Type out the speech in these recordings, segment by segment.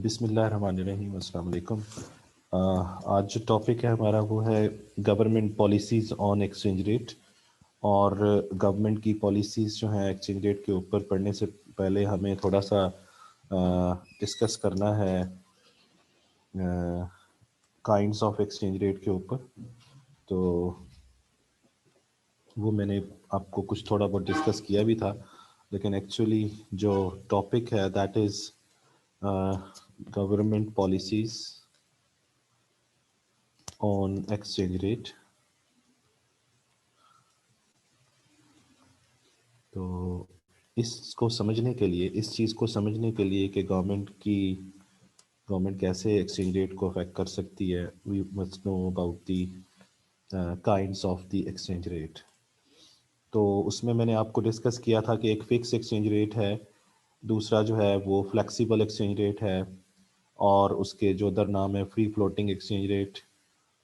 بسم اللہ الرحمن الرحیم، السلام علیکم۔ آج جو ٹاپک ہے ہمارا وہ ہے گورنمنٹ پالیسیز آن ایکسچینج ریٹ، اور گورنمنٹ کی پالیسیز جو ہیں ایکسچینج ریٹ کے اوپر پڑھنے سے پہلے ہمیں تھوڑا سا ڈسکس کرنا ہے کائنڈس آف ایکسچینج ریٹ کے اوپر۔ تو وہ میں نے آپ کو کچھ تھوڑا بہت ڈسکس کیا بھی تھا، لیکن ایکچولی جو ٹاپک ہے that is government policies on exchange rate. تو اس کو سمجھنے کے لیے، اس چیز کو سمجھنے کے لیے کہ گورنمنٹ کیسے ایکسچینج ریٹ کو افیکٹ کر سکتی ہے، we must know about the kinds of the exchange rate. تو اس میں نے آپ کو ڈسکس کیا تھا کہ ایک فکس ایکسچینج ریٹ ہے، دوسرا جو ہے وہ فلیکسیبل ایکسچینج ریٹ ہے، اور اس کے جو درنام ہے فری فلوٹنگ ایکسچینج ریٹ،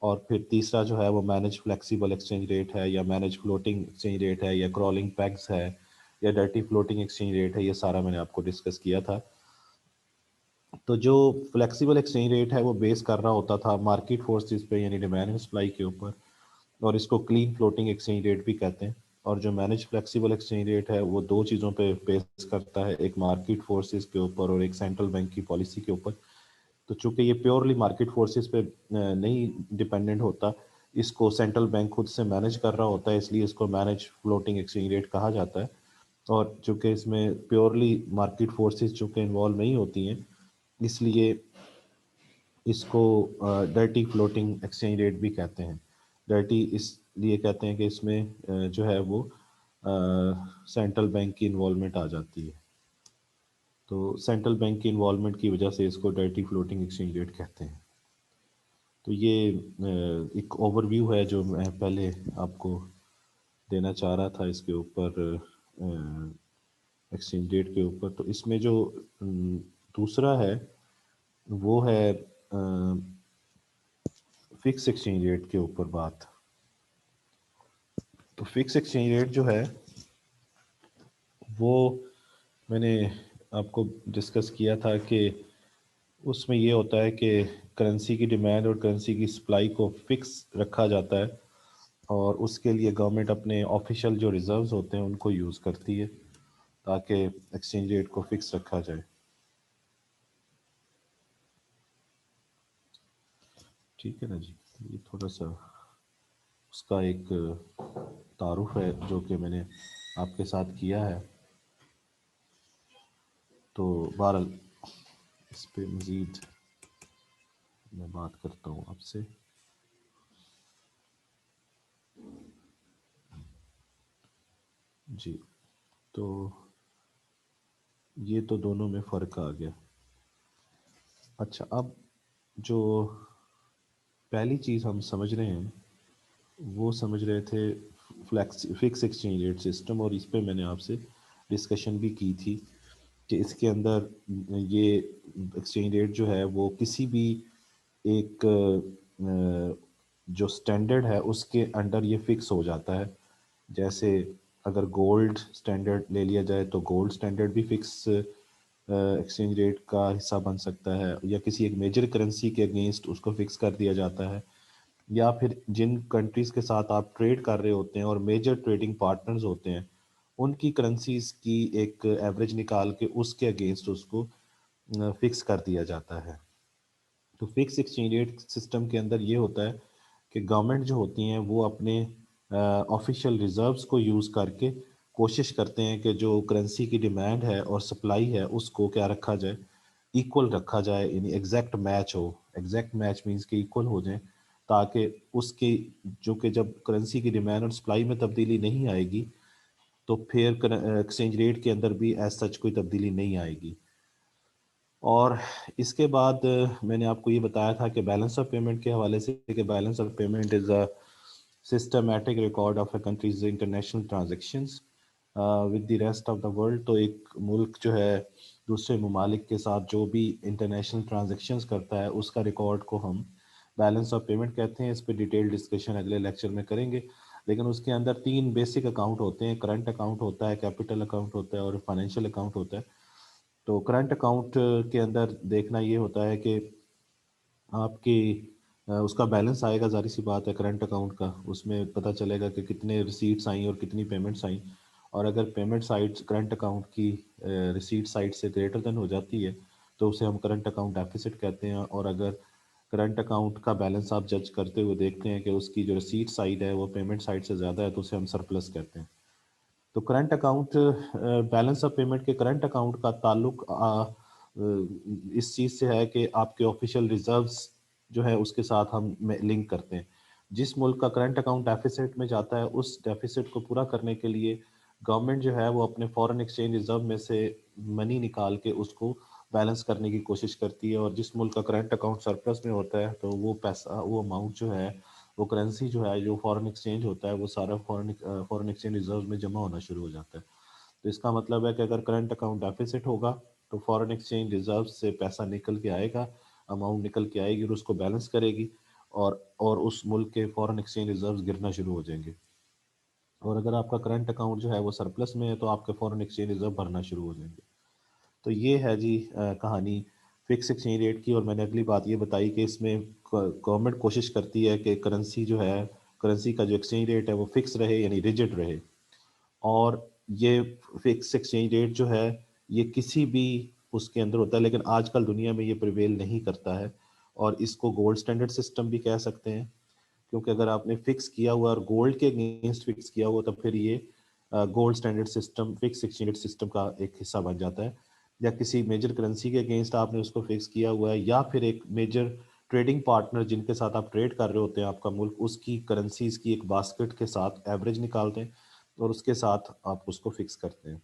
اور پھر تیسرا جو ہے وہ مینج فلیکسیبل ایکسچینج ریٹ ہے، یا مینج فلوٹنگ ایکسچینج ریٹ ہے، یا کرالنگ پیگز ہے، یا ڈرٹی فلوٹنگ ایکسچینج ریٹ ہے۔ یہ سارا میں نے آپ کو ڈسکس کیا تھا۔ تو جو فلیکسیبل ایکسچینج ریٹ ہے وہ بیس کر رہا ہوتا تھا مارکیٹ فورسز پہ، یعنی ڈیمانڈ اینڈ سپلائی کے اوپر، اور اس کو کلین فلوٹنگ ایکسچینج ریٹ بھی کہتے ہیں۔ اور جو مینج فلیکسیبل ایکسچینج ریٹ ہے وہ دو چیزوں پہ بیس کرتا ہے، ایک مارکیٹ فورسز کے اوپر اور ایک سینٹرل بینک کی پالیسی کے اوپر۔ تو چونکہ یہ پیورلی مارکیٹ فورسز پہ نہیں ڈپینڈنٹ ہوتا، اس کو سینٹرل بینک خود سے مینج کر رہا ہوتا ہے، اس لیے اس کو مینج فلوٹنگ ایکسچینج ریٹ کہا جاتا ہے۔ اور چونکہ اس میں پیورلی مارکیٹ فورسز چونکہ انوالو نہیں ہوتی ہیں، اس لیے اس کو ڈرٹی فلوٹنگ ایکسچینج ریٹ بھی کہتے ہیں۔ ڈرٹی اس لیے کہتے ہیں کہ اس میں جو ہے وہ سینٹرل بینک کی انوالومنٹ آ جاتی ہے، تو سینٹرل بینک کی انوالومنٹ کی وجہ سے اس کو ڈرٹی فلوٹنگ ایکسچینج ریٹ کہتے ہیں۔ تو یہ ایک اوور ویو ہے جو میں پہلے آپ کو دینا چاہ رہا تھا اس کے اوپر، ایکسچینج ریٹ کے اوپر۔ تو اس میں جو دوسرا ہے وہ ہے فکس ایکسچینج ریٹ کے اوپر بات۔ تو فکس ایکسچینج ریٹ جو ہے وہ میں نے آپ کو ڈسکس کیا تھا کہ اس میں یہ ہوتا ہے کہ کرنسی کی ڈیمانڈ اور کرنسی کی سپلائی کو فکس رکھا جاتا ہے، اور اس کے لیے گورنمنٹ اپنے آفیشیل جو ریزروز ہوتے ہیں ان کو یوز کرتی ہے تاکہ ایکسچینج ریٹ کو فکس رکھا جائے۔ ٹھیک ہے نا جی، یہ تھوڑا سا اس کا ایک تعارف ہے جو کہ میں نے آپ کے ساتھ کیا ہے۔ تو بہرحال اس پہ مزید میں بات کرتا ہوں آپ سے۔ جی، تو یہ تو دونوں میں فرق آ گیا۔ اچھا، اب جو پہلی چیز ہم سمجھ رہے ہیں وہ سمجھ رہے تھے فکس ایکسچینج ریٹ سسٹم، اور اس پہ میں نے آپ سے ڈسکشن بھی کی تھی کہ اس کے اندر یہ ایکسچینج ریٹ جو ہے وہ کسی بھی ایک جو سٹینڈرڈ ہے اس کے انڈر یہ فکس ہو جاتا ہے۔ جیسے اگر گولڈ سٹینڈرڈ لے لیا جائے تو گولڈ سٹینڈرڈ بھی فکس ایکسچینج ریٹ کا حصہ بن سکتا ہے، یا کسی ایک میجر کرنسی کے اگینسٹ اس کو فکس کر دیا جاتا ہے، یا پھر جن کنٹریز کے ساتھ آپ ٹریڈ کر رہے ہوتے ہیں اور میجر ٹریڈنگ پارٹنرز ہوتے ہیں ان کی کرنسیز کی ایک ایوریج نکال کے اس کے اگینسٹ اس کو فکس کر دیا جاتا ہے۔ تو فکس ایکسچینج ریٹ سسٹم کے اندر یہ ہوتا ہے کہ گورنمنٹ جو ہوتی ہیں وہ اپنے آفیشیل ریزروز کو یوز کر کے کوشش کرتے ہیں کہ جو کرنسی کی ڈیمانڈ ہے اور سپلائی ہے اس کو کیا رکھا جائے، ایکول رکھا جائے، یعنی ایگزیکٹ میچ ہو۔ ایگزیکٹ میچ مینس کہ ایکول ہو جائیں، تاکہ اس کی جو کہ جب کرنسی کی ڈیمانڈ اور سپلائی میں تبدیلی نہیں آئے گی تو پھر ایکسچینج ریٹ کے اندر بھی ایز سچ کوئی تبدیلی نہیں آئے گی۔ اور اس کے بعد میں نے آپ کو یہ بتایا تھا کہ بیلنس آف پیمنٹ کے حوالے سے کہ balance of payment is a systematic record of a countries international transactions with the rest of the world. تو ایک ملک جو ہے دوسرے ممالک کے ساتھ جو بھی انٹرنیشنل ٹرانزیکشنز کرتا ہے اس کا ریکارڈ کو ہم بیلنس آف پیمنٹ کہتے ہیں۔ اس پہ ڈیٹیل ڈسکشن اگلے لیکچر میں کریں گے، لیکن اس کے اندر تین بیسک اکاؤنٹ ہوتے ہیں۔ کرنٹ اکاؤنٹ ہوتا ہے، کیپٹل اکاؤنٹ ہوتا ہے، اور فائنینشیل اکاؤنٹ ہوتا ہے۔ تو کرنٹ اکاؤنٹ کے اندر دیکھنا یہ ہوتا ہے کہ آپ کی اس کا بیلنس آئے گا، ظاہر سی بات ہے کرنٹ اکاؤنٹ کا، اس میں پتہ چلے گا کہ کتنے ریسیٹس آئیں اور کتنی پیمنٹس آئیں، اور اگر پیمنٹ سائڈ کرنٹ اکاؤنٹ کی ریسیٹ سائڈ سے گریٹر دین ہو جاتی ہے تو اسے ہم کرنٹ اکاؤنٹ ڈیفیسٹ کہتے ہیں، اور اگر کرنٹ اکاؤنٹ کا بیلنس آپ جج کرتے ہوئے دیکھتے ہیں کہ اس کی جو ریسیٹ سائڈ ہے وہ پیمنٹ سائڈ سے زیادہ ہے تو اسے ہم سرپلس کہتے ہیں۔ تو current account balance of payment کے کرنٹ اکاؤنٹ کا تعلق اس چیز سے ہے کہ آپ کے آفیشیل ریزروز جو ہے اس کے ساتھ ہم لنک کرتے ہیں۔ جس ملک کا کرنٹ اکاؤنٹ ڈیفیسٹ میں جاتا ہے اس ڈیفیسٹ کو پورا کرنے کے لیے گورنمنٹ جو ہے وہ اپنے فارن ایکسچینج ریزرو میں سے منی نکال کے اس کو بیلنس کرنے کی کوشش کرتی ہے، اور جس ملک کا کرنٹ اکاؤنٹ سرپلس میں ہوتا ہے تو وہ پیسہ، وہ اماؤنٹ جو ہے، وہ کرنسی جو ہے، جو فارن ایکسچینج ہوتا ہے وہ سارا فارن ایکسچینج ریزرو میں جمع ہونا شروع ہو جاتا ہے۔ تو اس کا مطلب ہے کہ اگر کرنٹ اکاؤنٹ ڈیفیسٹ ہوگا تو فارن ایکسچینج ریزرو سے پیسہ نکل کے آئے گا، اماؤنٹ نکل کے آئے گی اور اس کو بیلنس کرے گی، اور اس ملک کے فارن ایکسچینج ریزروز گرنا شروع ہو جائیں گے۔ اور اگر آپ کا کرنٹ اکاؤنٹ جو ہے وہ سرپلس میں ہے تو آپ کے فارن ایکسچینج ریزرو بھرنا شروع ہو جائیں گے۔ تو یہ ہے جی کہانی فکس ایکسچینج ریٹ کی، اور میں نے اگلی بات یہ بتائی کہ اس میں گورنمنٹ کوشش کرتی ہے کہ کرنسی جو ہے، کرنسی کا جو ایکسچینج ریٹ ہے وہ فکس رہے، یعنی ریجڈ رہے، اور یہ فکس ایکسچینج ریٹ جو ہے یہ کسی بھی اس کے اندر ہوتا ہے، لیکن آج کل دنیا میں یہ پریویل نہیں کرتا ہے، اور اس کو گولڈ سٹینڈرڈ سسٹم بھی کہہ سکتے ہیں، کیونکہ اگر آپ نے فکس کیا ہوا اور گولڈ کے اگینسٹ فکس کیا ہوا تو پھر یہ gold standard system fix exchange system کا ایک حصہ بن جاتا ہے، یا کسی میجر کرنسی کے اگینسٹ آپ نے اس کو فکس کیا ہوا ہے، یا پھر ایک میجر ٹریڈنگ پارٹنر جن کے ساتھ آپ ٹریڈ کر رہے ہوتے ہیں آپ کا ملک، اس کی کرنسیز کی ایک باسکٹ کے ساتھ ایوریج نکالتے ہیں اور اس کے ساتھ آپ اس کو فکس کرتے ہیں۔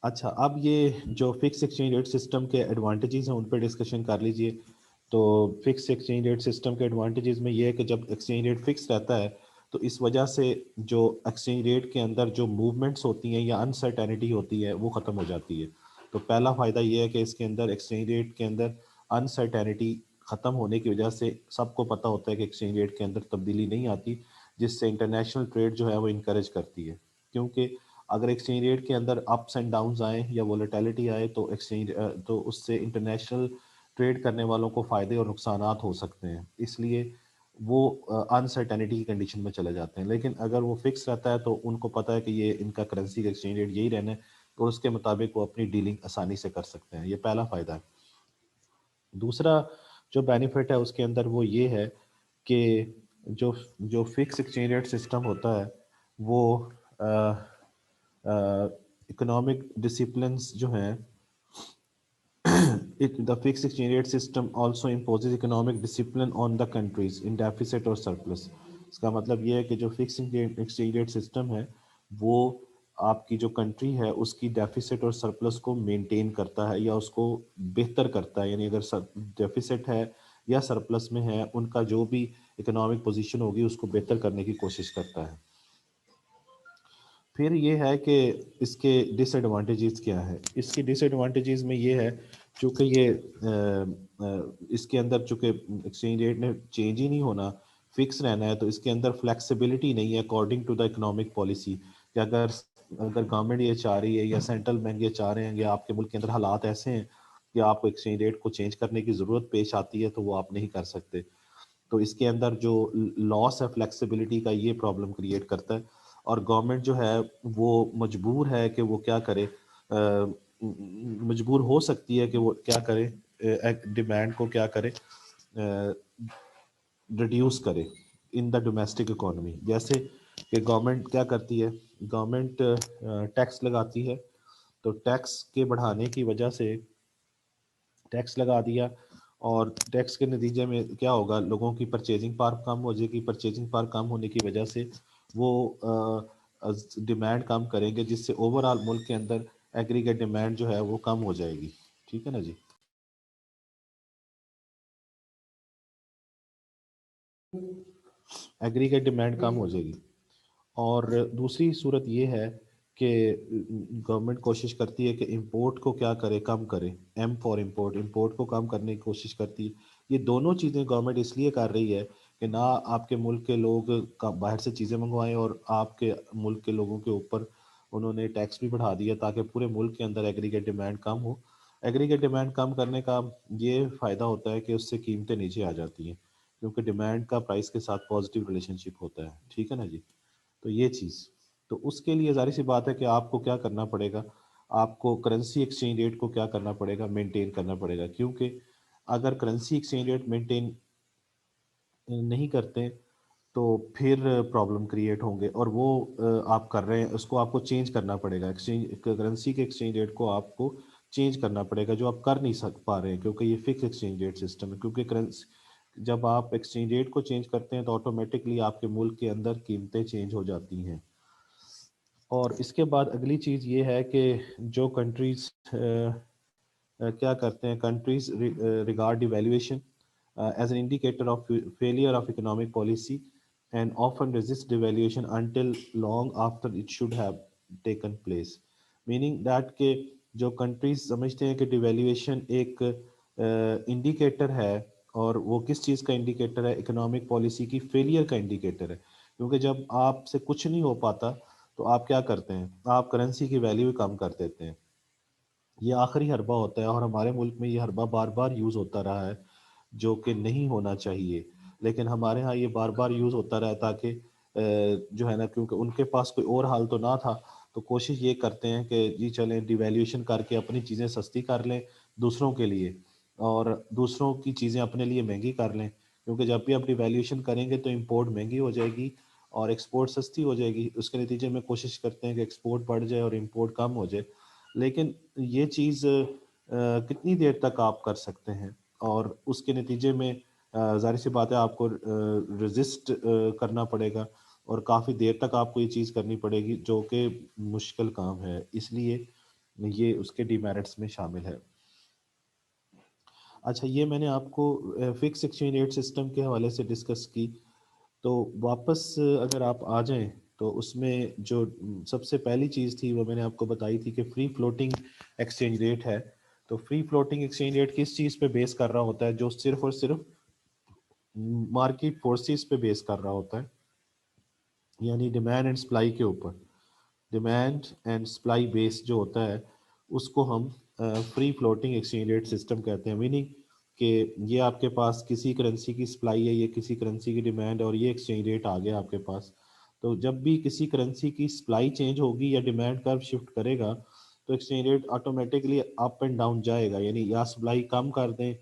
اچھا، اب یہ جو فکس ایکسچینج ریٹ سسٹم کے ایڈوانٹیجز ہیں ان پہ ڈسکشن کر لیجئے۔ تو فکس ایکسچینج ریٹ سسٹم کے ایڈوانٹیجز میں یہ ہے کہ جب ایکسچینج ریٹ فکس رہتا ہے تو اس وجہ سے جو ایکسچینج ریٹ کے اندر جو موومنٹس ہوتی ہیں یا انسرٹینٹی ہوتی ہے وہ ختم ہو جاتی ہے۔ تو پہلا فائدہ یہ ہے کہ اس کے اندر ایکسچینج ریٹ کے اندر انسرٹینٹی ختم ہونے کی وجہ سے سب کو پتہ ہوتا ہے کہ ایکسچینج ریٹ کے اندر تبدیلی نہیں آتی، جس سے انٹرنیشنل ٹریڈ جو ہے وہ انکریج کرتی ہے، کیونکہ اگر ایکسچینج ریٹ کے اندر اپس اینڈ ڈاؤنز آئیں یا ولیٹیلٹی آئے تو تو اس سے انٹرنیشنل ٹریڈ کرنے والوں کو فائدے اور نقصانات ہو سکتے ہیں، اس لیے وہ انسرٹینٹی کی کنڈیشن میں چلے جاتے ہیں۔ لیکن اگر وہ فکس رہتا ہے تو ان کو پتہ ہے کہ یہ ان کا کرنسی کا ایکسچینج ریٹ یہی رہنا ہے، تو اس کے مطابق وہ اپنی ڈیلنگ آسانی سے کر سکتے ہیں۔ یہ پہلا فائدہ ہے۔ دوسرا جو بینیفٹ ہے اس کے اندر وہ یہ ہے کہ جو جو فکس ایکسچینج ریٹ سسٹم ہوتا ہے وہ اکنامک ڈسپلنس جو ہیں، the fixed exchange rate system also imposes economic discipline on the countries in deficit اور surplus۔ اس کا مطلب یہ ہے کہ جو فکس ایکسچینج ریٹ سسٹم ہے وہ آپ کی جو کنٹری ہے اس کی ڈیفیسٹ اور سرپلس کو مینٹین کرتا ہے یا اس کو بہتر کرتا ہے، یعنی اگر ڈیفیسٹ ہے یا سرپلس میں ہے ان کا جو بھی اکنامک پوزیشن ہوگی اس کو بہتر کرنے کی کوشش کرتا ہے۔ پھر یہ ہے کہ اس کے ڈس ایڈوانٹیجز کیا ہے۔ اس کی ڈس ایڈوانٹیجز میں یہ ہے چونکہ یہ اس کے اندر چونکہ ایکسچینج ریٹ نے چینج ہی نہیں ہونا، فکس رہنا ہے، تو اس کے اندر فلیکسیبلٹی نہیں ہے according to the economic policy, کہ اگر گورنمنٹ یہ چاہ رہی ہے یا سینٹرل بینک یہ چاہ رہے ہیں یا آپ کے ملک کے اندر حالات ایسے ہیں کہ آپ کو ایکسچینج ریٹ کو چینج کرنے کی ضرورت پیش آتی ہے تو وہ آپ نہیں کر سکتے۔ تو اس کے اندر جو لاس ہے فلیکسیبلٹی کا یہ پرابلم کریٹ کرتا ہے، اور گورنمنٹ جو ہے وہ مجبور ہے کہ وہ کیا کرے، مجبور ہو سکتی ہے کہ وہ کیا کرے، ڈیمانڈ کو کیا کرے، ریڈیوس کرے ان دا ڈومیسٹک اکانومی۔ جیسے کہ گورنمنٹ کیا کرتی ہے، گورنمنٹ ٹیکس لگاتی ہے، تو ٹیکس کے بڑھانے کی وجہ سے ٹیکس لگا دیا، اور ٹیکس کے نتیجے میں کیا ہوگا، لوگوں کی پرچیزنگ پاور کم ہو جائے گی، پرچیزنگ پاور کم ہونے کی وجہ سے وہ ڈیمانڈ کم کریں گے، جس سے اوور آل ملک کے اندر ایگریگیٹ ڈیمانڈ جو ہے وہ کم ہو جائے گی۔ ٹھیک ہے نا جی۔ ایگریگیٹ ڈیمانڈ کم ہو جائے گی، اور دوسری صورت یہ ہے کہ گورنمنٹ کوشش کرتی ہے کہ امپورٹ کو کیا کرے، کم کرے، ایم فار امپورٹ، امپورٹ کو کم کرنے کی کوشش کرتی ہے۔ یہ دونوں چیزیں گورنمنٹ اس لیے کر رہی ہے کہ نہ آپ کے ملک کے لوگ باہر سے چیزیں منگوائیں اور آپ کے ملک کے لوگوں کے اوپر انہوں نے ٹیکس بھی بڑھا دیا تاکہ پورے ملک کے اندر ایگریگیٹ ڈیمانڈ کم ہو. ایگریگیٹ ڈیمانڈ کم کرنے کا یہ فائدہ ہوتا ہے کہ اس سے قیمتیں نیچے آ جاتی ہیں کیونکہ ڈیمانڈ کا پرائس کے ساتھ پازیٹیو ریلیشن شپ ہوتا ہے. ٹھیک ہے نا جی. تو یہ چیز تو اس کے لیے ظاہر سی بات ہے کہ آپ کو کیا کرنا پڑے گا, آپ کو کرنسی ایکسچینج ریٹ کو کیا کرنا پڑے گا, مینٹین کرنا پڑے گا. کیونکہ اگر کرنسی ایکسچینج ریٹ مینٹین نہیں کرتے تو پھر پرابلم کریٹ ہوں گے, اور وہ آپ کر رہے ہیں, اس کو آپ کو چینج کرنا پڑے گا. ایکسچینج کرنسی کے ایکسچینج ریٹ کو آپ کو چینج کرنا پڑے گا, جو آپ کر نہیں پا رہے ہیں کیونکہ یہ فکس ایکسچینج ریٹ سسٹم ہے. کیونکہ جب آپ ایکسچینج ریٹ کو چینج کرتے ہیں تو آٹومیٹکلی آپ کے ملک کے اندر قیمتیں چینج ہو جاتی ہیں. اور اس کے بعد اگلی چیز یہ ہے کہ جو کنٹریز کیا کرتے ہیں, countries regard evaluation as an indicator of failure of economic policy and often resist devaluation until long after it should have taken place. Meaning that کہ جو کنٹریز سمجھتے ہیں کہ ڈیویلیویشن ایک انڈیکیٹر ہے, اور وہ کس چیز کا انڈیکیٹر ہے, اکنامک پالیسی کی فیلئر کا انڈیکیٹر ہے. کیونکہ جب آپ سے کچھ نہیں ہو پاتا تو آپ کیا کرتے ہیں, آپ کرنسی کی ویلیو کم کر دیتے ہیں. یہ آخری حربہ ہوتا ہے, اور ہمارے ملک میں یہ حربہ بار بار یوز ہوتا رہا ہے جو کہ نہیں ہونا چاہیے, لیکن ہمارے ہاں یہ بار بار یوز ہوتا رہا تاکہ جو ہے نا, کیونکہ ان کے پاس کوئی اور حل تو نہ تھا, تو کوشش یہ کرتے ہیں کہ جی چلیں ڈیویلیویشن کر کے اپنی چیزیں سستی کر لیں دوسروں کے لیے, اور دوسروں کی چیزیں اپنے لیے مہنگی کر لیں. کیونکہ جب بھی آپ ڈیویلیویشن کریں گے تو امپورٹ مہنگی ہو جائے گی اور ایکسپورٹ سستی ہو جائے گی. اس کے نتیجے میں کوشش کرتے ہیں کہ ایکسپورٹ بڑھ جائے اور امپورٹ کم ہو جائے. لیکن یہ چیز کتنی دیر تک آپ کر سکتے ہیں, اور اس کے نتیجے میں ظاہر سی بات ہے آپ کو رزسٹ کرنا پڑے گا, اور کافی دیر تک آپ کو یہ چیز کرنی پڑے گی جو کہ مشکل کام ہے. اس لیے یہ اس کے ڈی میرٹس میں شامل ہے. اچھا, یہ میں نے آپ کو فکس ایکسچینج ریٹ سسٹم کے حوالے سے ڈسکس کی. تو واپس اگر آپ آ جائیں تو اس میں جو سب سے پہلی چیز تھی وہ میں نے آپ کو بتائی تھی کہ فری فلوٹنگ ایکسچینج ریٹ ہے. تو فری فلوٹنگ ایکسچینج ریٹ کس چیز پہ بیس کر رہا ہوتا ہے, جو صرف اور صرف مارکیٹ فورسز پہ بیس کر رہا ہوتا ہے, یعنی ڈیمانڈ اینڈ سپلائی کے اوپر. ڈیمانڈ اینڈ سپلائی بیس جو ہوتا ہے اس کو ہم free floating exchange rate system کہتے ہیں. میننگ کہ یہ آپ کے پاس کسی کرنسی کی سپلائی ہے, یہ کسی کرنسی کی ڈیمانڈ, اور یہ ایکسچینج ریٹ آ گیا آپ کے پاس. تو جب بھی کسی کرنسی کی سپلائی چینج ہوگی یا ڈیمانڈ کرو شفٹ کرے گا تو exchange rate automatically up and down جائے گا. یعنی یا سپلائی کم کر دیں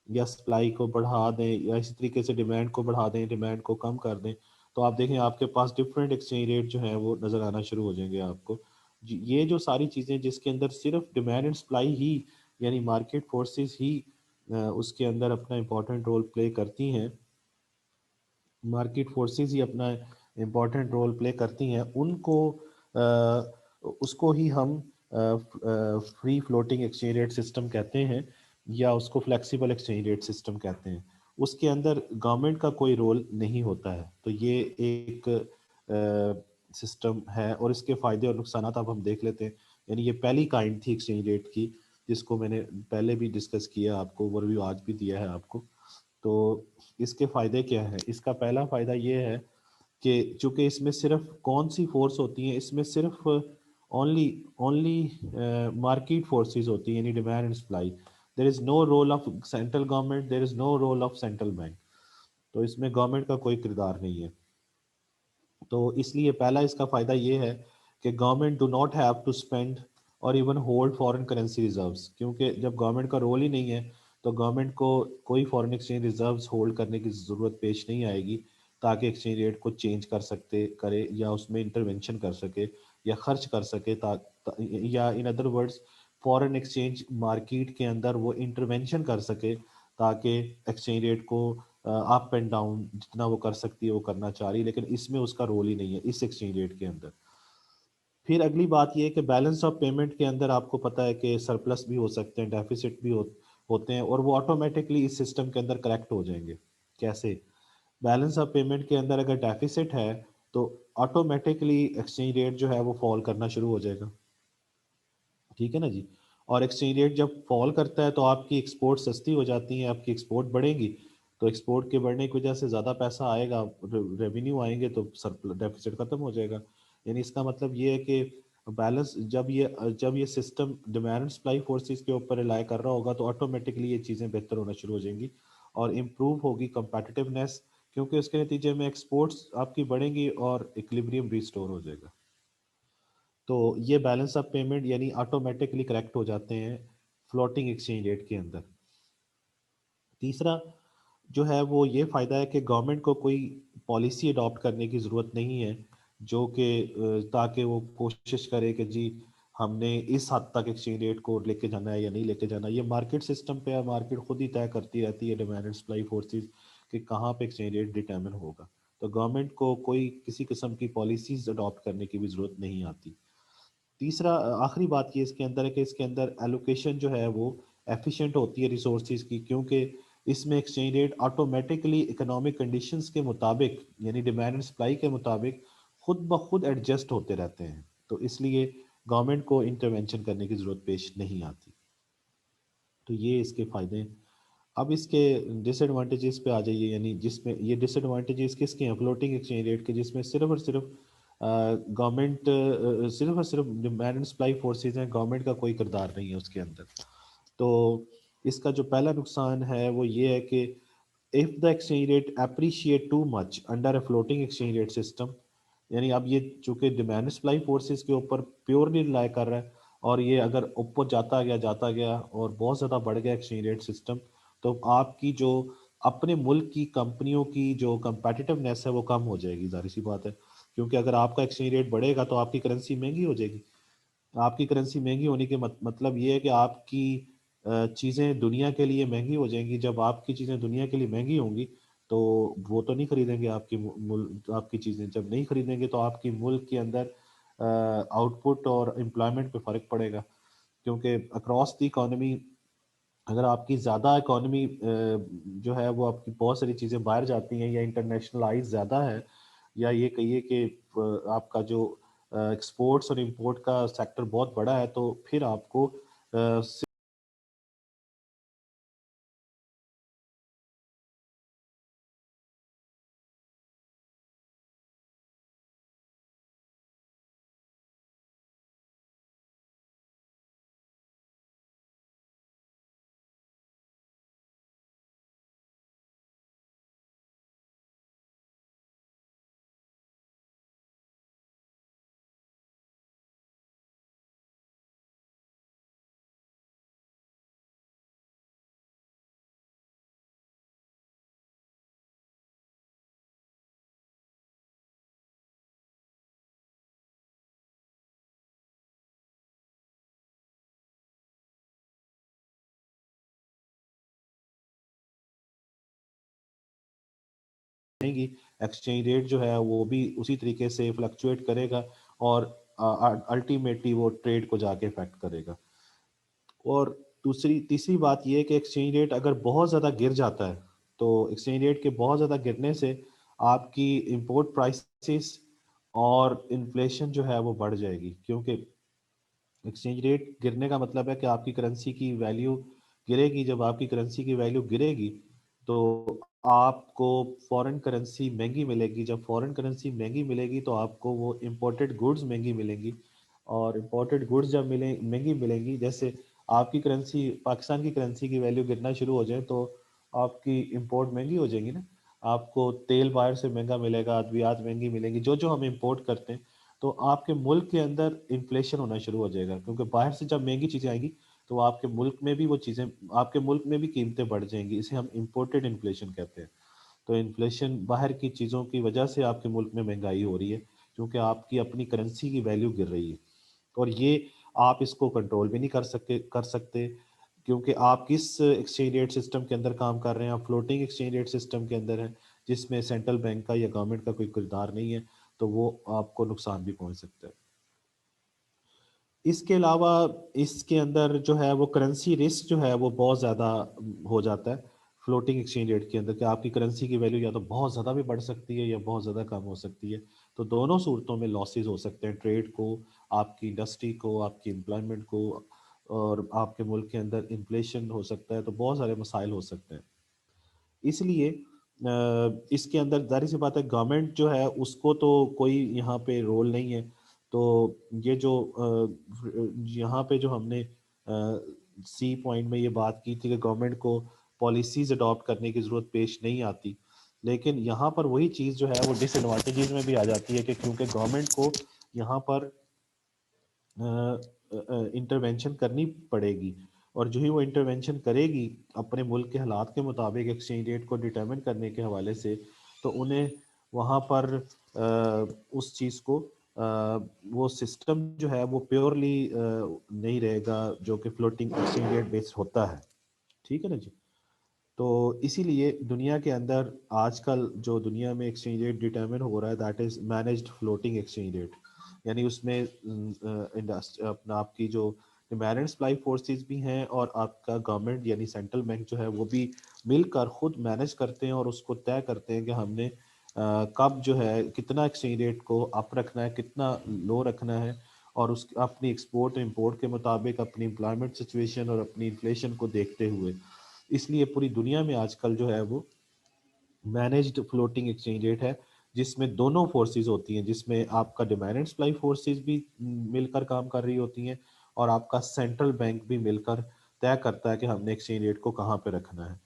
یا سپلائی کو بڑھا دیں, یا اسی طریقے سے ڈیمانڈ کو بڑھا دیں, ڈیمانڈ کو کم کر دیں, تو آپ دیکھیں آپ کے پاس ڈفرینٹ ایکسچینج ریٹ جو ہیں وہ نظر آنا شروع ہو جائیں گے آپ کو. یہ جو ساری چیزیں جس کے اندر صرف ڈیمانڈ اینڈ سپلائی ہی, یعنی مارکیٹ فورسز ہی اس کے اندر اپنا امپورٹنٹ رول پلے کرتی ہیں, مارکیٹ فورسز ہی اپنا امپورٹنٹ رول پلے کرتی ہیں, ان کو اس کو ہی ہم free floating exchange rate system کہتے ہیں, یا اس کو فلیکسیبل ایکسچینج ریٹ سسٹم کہتے ہیں. اس کے اندر گورنمنٹ کا کوئی رول نہیں ہوتا ہے. تو یہ ایک سسٹم ہے, اور اس کے فائدے اور نقصانات اب ہم دیکھ لیتے ہیں. یعنی یہ پہلی کائنڈ تھی ایکسچینج ریٹ کی جس کو میں نے پہلے بھی ڈسکس کیا, آپ کو اوور ویو آج بھی دیا ہے آپ کو. تو اس کے فائدے کیا ہیں؟ اس کا پہلا فائدہ یہ ہے کہ چونکہ اس میں صرف کون سی فورس ہوتی ہیں, اس میں صرف اونلی مارکیٹ فورسز ہوتی ہیں, یعنی demand and supply. There is no role of central government, there is no role of central bank. تو اس میں گورنمنٹ کا کوئی کردار نہیں ہے. تو اس لیے پہلا اس کا فائدہ یہ ہے کہ government do not have to spend اور even hold foreign currency reserves. کیونکہ جب گورنمنٹ کا رول ہی نہیں ہے تو گورنمنٹ کو کوئی فارن ایکسچینج ریزروز ہولڈ کرنے کی ضرورت پیش نہیں آئے گی تاکہ ایکسچینج ریٹ کو چینج کرے یا اس میں انٹرونشن کر سکے یا خرچ کر سکے, یا in other words foreign exchange market کے اندر وہ انٹرونشن کر سکے تاکہ ایکسچینج ریٹ کو اپ اینڈ ڈاؤن جتنا وہ کر سکتی ہے وہ کرنا چاہ رہی. لیکن اس میں اس کا رول ہی نہیں ہے اس ایکسچینج ریٹ کے اندر. پھر اگلی بات یہ ہے کہ بیلنس آف پیمنٹ کے اندر آپ کو پتہ ہے کہ سرپلس بھی ہو سکتے ہیں, ڈیفیسٹ بھی ہوتے ہیں, اور وہ آٹومیٹکلی اس سسٹم کے اندر کریکٹ ہو جائیں گے. کیسے؟ بیلنس آف پیمنٹ کے اندر اگر ڈیفیسٹ ہے تو آٹومیٹکلی ایکسچینج ریٹ جو ہے وہ فال کرنا شروع ہو جائے گا. ٹھیک ہے نا جی. اور ایکسچینج ریٹ جب فال کرتا ہے تو آپ کی ایکسپورٹ سستی ہو جاتی ہیں, آپ کی ایکسپورٹ بڑھے گی, تو ایکسپورٹ کے بڑھنے کی وجہ سے زیادہ پیسہ آئے گا, ریونیو آئیں گے, تو ڈیفیسٹ ختم ہو جائے گا. یعنی اس کا مطلب یہ ہے کہ بیلنس جب یہ system demand and supply forces کے اوپر ریلائی کر رہا ہوگا تو آٹومیٹکلی یہ چیزیں بہتر ہونا شروع ہو جائیں گی اور امپروو ہوگی کمپیٹیونیس، کیونکہ اس کے نتیجے میں ایکسپورٹس آپ کی بڑھیں گی اور ایکلیبریم ریسٹور ہو جائے گا. تو یہ بیلنس آف پیمنٹ یعنی آٹومیٹکلی کریکٹ ہو جاتے ہیں فلوٹنگ ایکسچینج ریٹ کے اندر. تیسرا جو ہے وہ یہ فائدہ ہے کہ گورنمنٹ کو کوئی پالیسی اڈاپٹ کرنے کی ضرورت نہیں ہے جو کہ تاکہ وہ کوشش کرے کہ جی ہم نے اس حد تک ایکسچینج ریٹ کو لے کے جانا ہے یا نہیں لے کے جانا. یہ مارکیٹ سسٹم پہ ہے، مارکیٹ خود ہی طے کرتی رہتی ہے ڈیمانڈ اینڈ سپلائی فورسز کہ کہاں پہ ایکسچینج ریٹ ڈٹرمن ہوگا. تو گورنمنٹ کو کوئی کسی قسم کی پالیسیز اڈاپٹ کرنے کی بھی ضرورت نہیں آتی. تیسرا آخری بات یہ اس کے اندر ہے کہ اس کے اندر ایلوکیشن جو ہے وہ ایفیشینٹ ہوتی ہے ریسورسز کی، کیونکہ اس میں exchange rate automatically economic conditions کے مطابق یعنی ڈیمانڈ اینڈ سپلائی کے مطابق خود بخود ایڈجسٹ ہوتے رہتے ہیں. تو اس لیے گورنمنٹ کو انٹرونشن کرنے کی ضرورت پیش نہیں آتی. تو یہ اس کے فائدے ہیں. اب اس کے ڈس ایڈوانٹیجز پہ آ جائیے، یعنی جس میں یہ ڈس ایڈوانٹیجز کس کے ہیں فلوٹنگ ایکسچینج ریٹ کے، جس میں صرف اور صرف گورنمنٹ صرف اور صرف ڈیمانڈ اینڈ سپلائی فورسز ہیں، گورنمنٹ کا کوئی کردار نہیں ہے اس کے اندر. تو اس کا جو پہلا نقصان ہے وہ یہ ہے کہ if the exchange rate appreciate too much under a floating exchange rate system، یعنی اب یہ چونکہ ڈیمانڈ سپلائی فورسز کے اوپر پیورلی رلائی کر رہا ہے اور یہ اگر اوپر جاتا گیا اور بہت زیادہ بڑھ گیا ایکسچینج ریٹ سسٹم، تو آپ کی جو اپنے ملک کی کمپنیوں کی جو کمپیٹیونیس ہے وہ کم ہو جائے گی، ظاہر سی بات ہے. کیونکہ اگر آپ کا ایکسچینج ریٹ بڑھے گا تو آپ کی کرنسی مہنگی ہو جائے گی. آپ کی کرنسی مہنگی ہونے کے مطلب یہ ہے کہ آپ کی چیزیں دنیا کے لیے مہنگی ہو جائیں گی. جب آپ کی چیزیں دنیا کے لیے مہنگی ہوں گی تو وہ تو نہیں خریدیں گے آپ کی چیزیں. جب نہیں خریدیں گے تو آپ کی ملک کے اندر آؤٹ پٹ اور امپلائمنٹ پہ فرق پڑے گا. کیونکہ اکراس دی اکانومی اگر آپ کی زیادہ اکانومی جو ہے وہ آپ کی بہت ساری چیزیں باہر جاتی ہیں یا انٹرنیشنلائز زیادہ ہے، یا یہ کہیے کہ آپ کا جو ایکسپورٹس اور امپورٹ کا سیکٹر بہت بڑا ہے، تو پھر آپ کو نہیں گی، ایکسچینج ریٹ جو ہے وہ بھی اسی طریقے سے فلکچویٹ کرے گا اور الٹیمیٹلی وہ ٹریڈ کو جا کے افیکٹ کرے گا. اور تیسری بات یہ ہے کہ ایکسچینج ریٹ اگر بہت زیادہ گر جاتا ہے تو ایکسچینج ریٹ کے بہت زیادہ گرنے سے آپ کی امپورٹ پرائسز اور انفلیشن جو ہے وہ بڑھ جائے گی. کیونکہ ایکسچینج ریٹ گرنے کا مطلب ہے کہ آپ کی کرنسی کی ویلیو گرے گی. جب آپ کی کرنسی کی ویلیو گرے گی تو آپ کو فورن کرنسی مہنگی ملے گی. جب فورن کرنسی مہنگی ملے گی تو آپ کو وہ امپورٹڈ گڈز مہنگی ملیں گی، اور امپورٹڈ گڈز جب مہنگی ملیں گی، جیسے آپ کی کرنسی پاکستان کی کرنسی کی ویلیو گرنا شروع ہو جائے تو آپ کی امپورٹ مہنگی ہو جائیں گی نا. آپ کو تیل باہر سے مہنگا ملے گا، ادویات مہنگی ملیں گی، جو ہم امپورٹ کرتے ہیں. تو آپ کے ملک کے اندر انفلیشن ہونا شروع ہو جائے گا، کیونکہ باہر سے جب مہنگی چیزیں آئیں گی تو آپ کے ملک میں بھی وہ چیزیں آپ کے ملک میں بھی قیمتیں بڑھ جائیں گی. اسے ہم امپورٹڈ انفلیشن کہتے ہیں. تو انفلیشن باہر کی چیزوں کی وجہ سے آپ کے ملک میں مہنگائی ہو رہی ہے، کیونکہ آپ کی اپنی کرنسی کی ویلیو گر رہی ہے. اور یہ آپ اس کو کنٹرول بھی نہیں کر سکتے کیونکہ آپ کس ایکسچینج ریٹ سسٹم کے اندر کام کر رہے ہیں. آپ فلوٹنگ ایکسچینج ریٹ سسٹم کے اندر ہیں جس میں سینٹرل بینک کا یا گورنمنٹ کا کوئی کردار نہیں ہے، تو وہ آپ کو نقصان بھی پہنچ سکتا ہے. اس کے علاوہ اس کے اندر جو ہے وہ کرنسی رسک جو ہے وہ بہت زیادہ ہو جاتا ہے فلوٹنگ ایکسچینج ریٹ کے اندر، کہ آپ کی کرنسی کی ویلیو یا تو بہت زیادہ بھی بڑھ سکتی ہے یا بہت زیادہ کم ہو سکتی ہے. تو دونوں صورتوں میں لاسز ہو سکتے ہیں، ٹریڈ کو، آپ کی انڈسٹری کو، آپ کی امپلائمنٹ کو، اور آپ کے ملک کے اندر انفلیشن ہو سکتا ہے. تو بہت سارے مسائل ہو سکتے ہیں. اس لیے اس کے اندر ظاہر سی بات ہے گورنمنٹ جو ہے اس کو تو کوئی یہاں پہ رول نہیں ہے تو یہ جو یہاں پہ جو ہم نے سی پوائنٹ میں یہ بات کی تھی کہ گورنمنٹ کو پالیسیز اڈاپٹ کرنے کی ضرورت پیش نہیں آتی، لیکن یہاں پر وہی چیز جو ہے وہ ڈس ایڈوانٹیجز میں بھی آ جاتی ہے کہ کیونکہ گورنمنٹ کو یہاں پر انٹرونشن کرنی پڑے گی، اور جو ہی وہ انٹرونشن کرے گی اپنے ملک کے حالات کے مطابق ایکسچینج ریٹ کو ڈٹرمن کرنے کے حوالے سے، تو انہیں وہاں پر اس چیز کو وہ سسٹم جو ہے وہ پیورلی نہیں رہے گا جو کہ فلوٹنگ ایکسچینج ریٹ بیس ہوتا ہے، ٹھیک ہے نا جی۔ تو اسی لیے دنیا کے اندر آج کل جو دنیا میں ایکسچینج ریٹ ڈٹرمن ہو رہا ہے that is managed floating exchange rate, یعنی اس میں اپنا آپ کی جو ڈیمانڈ اینڈ سپلائی فورسز بھی ہیں اور آپ کا گورنمنٹ یعنی سینٹرل بینک جو ہے وہ بھی مل کر خود مینج کرتے ہیں اور اس کو طے کرتے ہیں کہ ہم نے کب جو ہے کتنا ایکسچینج ریٹ کو اپ رکھنا ہے، کتنا لو رکھنا ہے، اور اس اپنی ایکسپورٹ امپورٹ کے مطابق اپنی امپلائمنٹ سچویشن اور اپنی انفلیشن کو دیکھتے ہوئے۔ اس لیے پوری دنیا میں آج کل جو ہے وہ مینجڈ فلوٹنگ ایکسچینج ریٹ ہے، جس میں دونوں فورسز ہوتی ہیں، جس میں آپ کا ڈیمانڈ اینڈ سپلائی فورسز بھی مل کر کام کر رہی ہوتی ہیں، اور آپ کا سینٹرل بینک بھی مل کر طے کرتا ہے کہ ہم نے ایکسچینج ریٹ کو کہاں پہ رکھنا ہے۔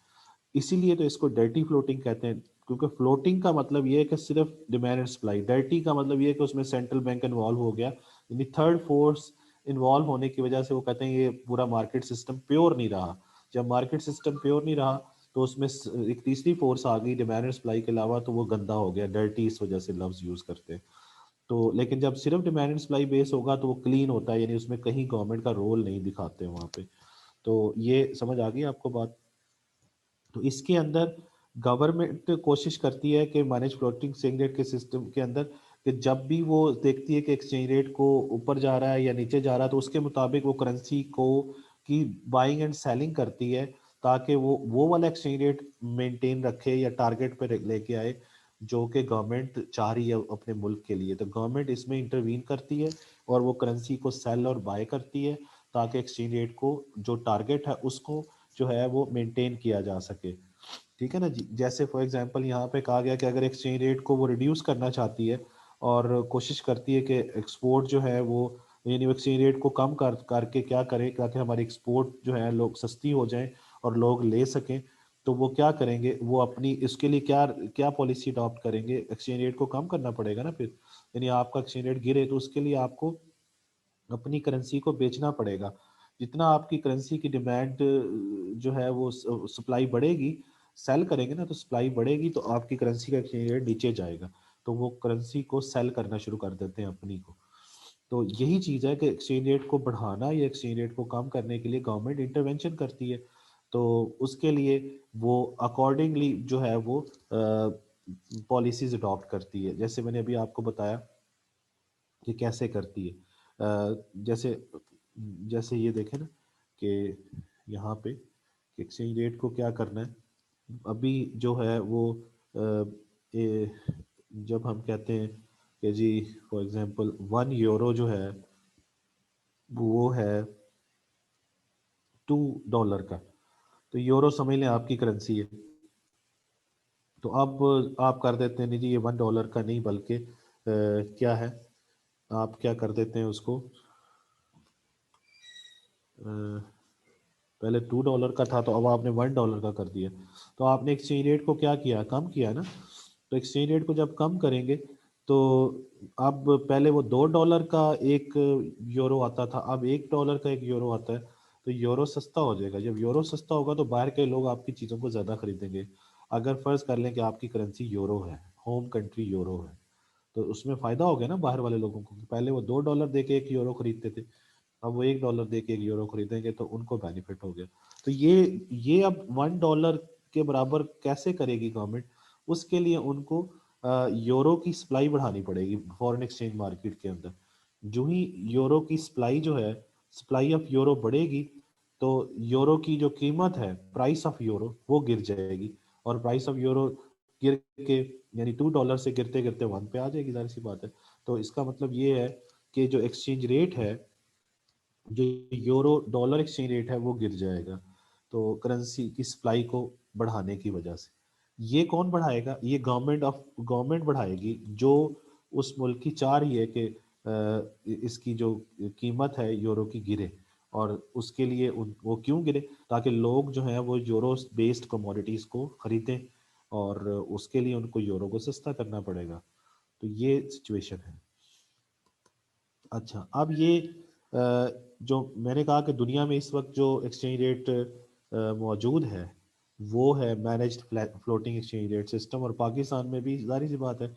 اسی لیے تو اس کو ڈرٹی فلوٹنگ کہتے ہیں، کیونکہ فلوٹنگ کا مطلب یہ ہے کہ صرف ڈیمانڈ اینڈ سپلائی، ڈرٹی کا مطلب یہ ہے کہ اس میں سینٹرل بینک انوالو ہو گیا، یعنی تھرڈ فورس انوالو ہونے کی وجہ سے وہ کہتے ہیں یہ پورا مارکیٹ سسٹم پیور نہیں رہا۔ جب مارکیٹ سسٹم پیور نہیں رہا تو اس میں ایک تیسری فورس آ گئی ڈیمانڈ اینڈ سپلائی کے علاوہ، تو وہ گندا ہو گیا، ڈرٹی اس وجہ سے لفظ یوز کرتے ہیں۔ تو لیکن جب صرف ڈیمانڈ اینڈ سپلائی بیس ہوگا تو وہ کلین ہوتا ہے، یعنی اس میں کہیں گورنمنٹ کا رول نہیں دکھاتے وہاں پہ۔ تو یہ سمجھ آ گئی آپ کو بات؟ تو اس کے اندر گورنمنٹ کوشش کرتی ہے کہ مینج فلوٹنگ ایکسچینج ریٹ کے سسٹم کے اندر کہ جب بھی وہ دیکھتی ہے کہ ایکسچینج ریٹ کو اوپر جا رہا ہے یا نیچے جا رہا ہے تو اس کے مطابق وہ کرنسی کو کی بائنگ اینڈ سیلنگ کرتی ہے، تاکہ وہ والا ایکسچینج ریٹ مینٹین رکھے یا ٹارگیٹ پہ لے کے آئے جو کہ گورنمنٹ چاہ رہی ہے اپنے ملک کے لیے۔ تو گورنمنٹ اس میں انٹروین کرتی ہے اور وہ کرنسی کو سیل اور بائی کرتی ہے، تاکہ ایکسچینج ریٹ کو جو ٹارگیٹ ہے اس کو جو ہے وہ مینٹین کیا جا سکے، ٹھیک ہے نا جی۔ جیسے فار ایگزامپل یہاں پہ کہا گیا کہ اگر ایکسچینج ریٹ کو وہ ریڈیوس کرنا چاہتی ہے اور کوشش کرتی ہے کہ ایکسپورٹ جو ہے وہ یعنی ایکسچینج ریٹ کو کم کر کے کیا کرے تاکہ ہماری ایکسپورٹ جو ہے لوگ سستی ہو جائیں اور لوگ لے سکیں، تو وہ کیا کریں گے، وہ اپنی اس کے لیے کیا کیا پالیسی اڈاپٹ کریں گے، ایکسچینج ریٹ کو کم کرنا پڑے گا نا پھر، یعنی آپ کا ایکسچینج ریٹ گرے تو اس کے لیے آپ کو اپنی کرنسی کو بیچنا پڑے گا۔ جتنا آپ کی کرنسی کی ڈیمانڈ جو ہے وہ سپلائی بڑھے گی، سیل کریں گے نا تو سپلائی بڑھے گی تو آپ کی کرنسی کا ایکسچینج ریٹ نیچے جائے گا، تو وہ کرنسی کو سیل کرنا شروع کر دیتے ہیں اپنی کو۔ تو یہی چیز ہے کہ ایکسچینج ریٹ کو بڑھانا یا ایکسچینج ریٹ کو کم کرنے کے لیے گورنمنٹ انٹرونشن کرتی ہے، تو اس کے لیے وہ اکارڈنگلی جو ہے وہ پالیسیز اڈاپٹ کرتی ہے، جیسے میں نے ابھی آپ کو بتایا کہ کیسے کرتی ہے۔ جیسے جیسے یہ دیکھیں نا کہ یہاں پہ ایکسچینج ریٹ کو کیا کرنا ہے، ابھی جو ہے وہ جب ہم کہتے ہیں کہ جی فار ایگزامپل 1 یورو جو ہے وہ ہے $2 کا، تو یورو سمجھ لیں آپ کی کرنسی ہے، تو اب آپ کر دیتے ہیں نہیں جی یہ $1 کا نہیں بلکہ کیا ہے، آپ کیا کر دیتے ہیں اس کو، پہلے $2 کا تھا تو اب آپ نے $1 کا کر دیا، تو آپ نے ایکسچینج ریٹ کو کیا کیا، کم کیا نا۔ تو ایکسچینج ریٹ کو جب کم کریں گے تو اب پہلے وہ $2 کا ایک یورو آتا تھا، اب $1 کا ایک یورو آتا ہے، تو یورو سستا ہو جائے گا۔ جب یورو سستا ہوگا تو باہر کے لوگ آپ کی چیزوں کو زیادہ خریدیں گے۔ اگر فرض کر لیں کہ آپ کی کرنسی یورو ہے، ہوم کنٹری یورو ہے، تو اس میں فائدہ ہو گیا نا باہر والے لوگوں کو، پہلے وہ $2 دے کے ایک یورو خریدتے تھے، اب وہ $1 دے کے ایک یورو خریدیں گے تو ان کو بینیفٹ ہو گیا۔ تو یہ اب $1 کے برابر کیسے کرے گی گورنمنٹ، اس کے لیے ان کو یورو کی سپلائی بڑھانی پڑے گی فورن ایکسچینج مارکیٹ کے اندر۔ جو ہی یورو کی سپلائی جو ہے، سپلائی آف یورو بڑھے گی تو یورو کی جو قیمت ہے، پرائس آف یورو، وہ گر جائے گی، اور پرائس آف یورو گر کے یعنی $2 سے گرتے گرتے 1 پہ آ جائے گی، ظاہر سی بات ہے۔ تو اس کا مطلب یہ ہے کہ جو ایکسچینج ریٹ ہے، جو یورو ڈالر ایکسچینج ریٹ ہے وہ گر جائے گا، تو کرنسی کی سپلائی کو بڑھانے کی وجہ سے۔ یہ کون بڑھائے گا؟ یہ گورنمنٹ بڑھائے گی، جو اس ملک کی چاہ رہی ہے کہ اس کی جو قیمت ہے یورو کی گرے، اور اس کے لیے وہ کیوں گرے؟ تاکہ لوگ جو ہیں وہ یورو بیسڈ کموڈیٹیز کو خریدیں، اور اس کے لیے ان کو یورو کو سستا کرنا پڑے گا. تو یہ سچویشن ہے. اچھا، اب یہ جو میں نے کہا کہ دنیا میں اس وقت جو ایکسچینج ریٹ موجود ہے وہ ہے managed floating exchange rate system, اور پاکستان میں بھی ظاہر سی بات ہے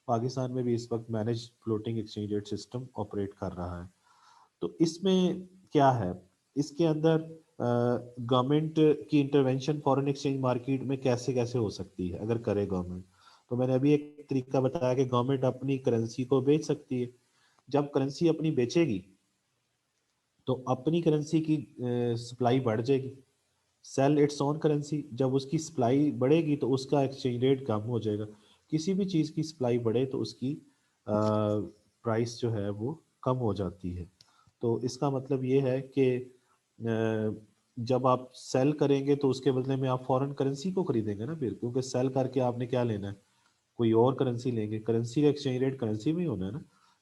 پاکستان میں بھی اس وقت managed floating exchange rate system operate کر رہا ہے. تو اس میں کیا ہے؟ اس کے اندر گورنمنٹ کی انٹرونشن فورن ایکسچینج مارکیٹ میں کیسے کیسے ہو سکتی ہے اگر کرے گورنمنٹ. تو میں نے ابھی ایک طریقہ بتایا کہ گورنمنٹ اپنی کرنسی کو بیچ سکتی ہے. جب کرنسی اپنی بیچے گی تو اپنی کرنسی کی سپلائی بڑھ جائے گی. سیل اٹس اون کرنسی، جب اس کی سپلائی بڑھے گی تو اس کا ایکسچینج ریٹ کم ہو جائے گا. کسی بھی چیز کی سپلائی بڑھے تو اس کی پرائس جو ہے وہ کم ہو جاتی ہے. تو اس کا مطلب یہ ہے کہ جب آپ سیل کریں گے تو اس کے بدلے میں آپ فورن کرنسی کو خریدیں گے نا پھر، کیونکہ سیل کر کے آپ نے کیا لینا ہے؟ کوئی اور کرنسی لیں گے. کرنسی کا ایکسچینج ریٹ کرنسی میں ہی ہونا ہے نا.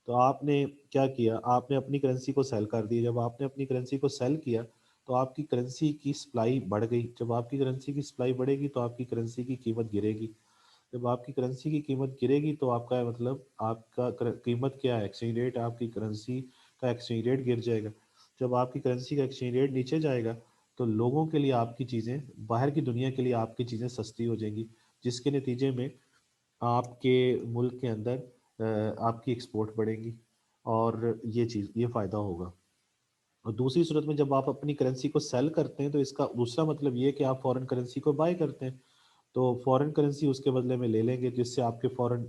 تو آپ نے کیا کیا؟ آپ نے اپنی کرنسی کو سیل کر دی. جب آپ نے اپنی کرنسی کو سیل کیا تو آپ کی کرنسی کی سپلائی بڑھ گئی. جب آپ کی کرنسی کی سپلائی بڑھے گی تو آپ کی کرنسی کی قیمت گرے گی. جب آپ کی کرنسی کی قیمت گرے گی تو آپ کا مطلب آپ کا قیمت کیا ہے؟ ایکسچینج ریٹ آپ کی کرنسی کا ایکسچینج ریٹ گر جائے گا. جب آپ کی کرنسی کا ایکسچینج ریٹ نیچے جائے گا تو لوگوں کے لیے آپ کی چیزیں، باہر کی دنیا کے لیے آپ کی چیزیں سستی ہو جائیں گی، جس کے نتیجے میں آپ کے ملک کے اندر آپ کی ایکسپورٹ بڑھے گی، اور یہ فائدہ ہوگا. اور دوسری صورت میں جب آپ اپنی کرنسی کو سیل کرتے ہیں تو اس کا دوسرا مطلب یہ کہ آپ فورن کرنسی کو بائی کرتے ہیں، تو فورن کرنسی اس کے بدلے میں لے لیں گے، جس سے آپ کے فورن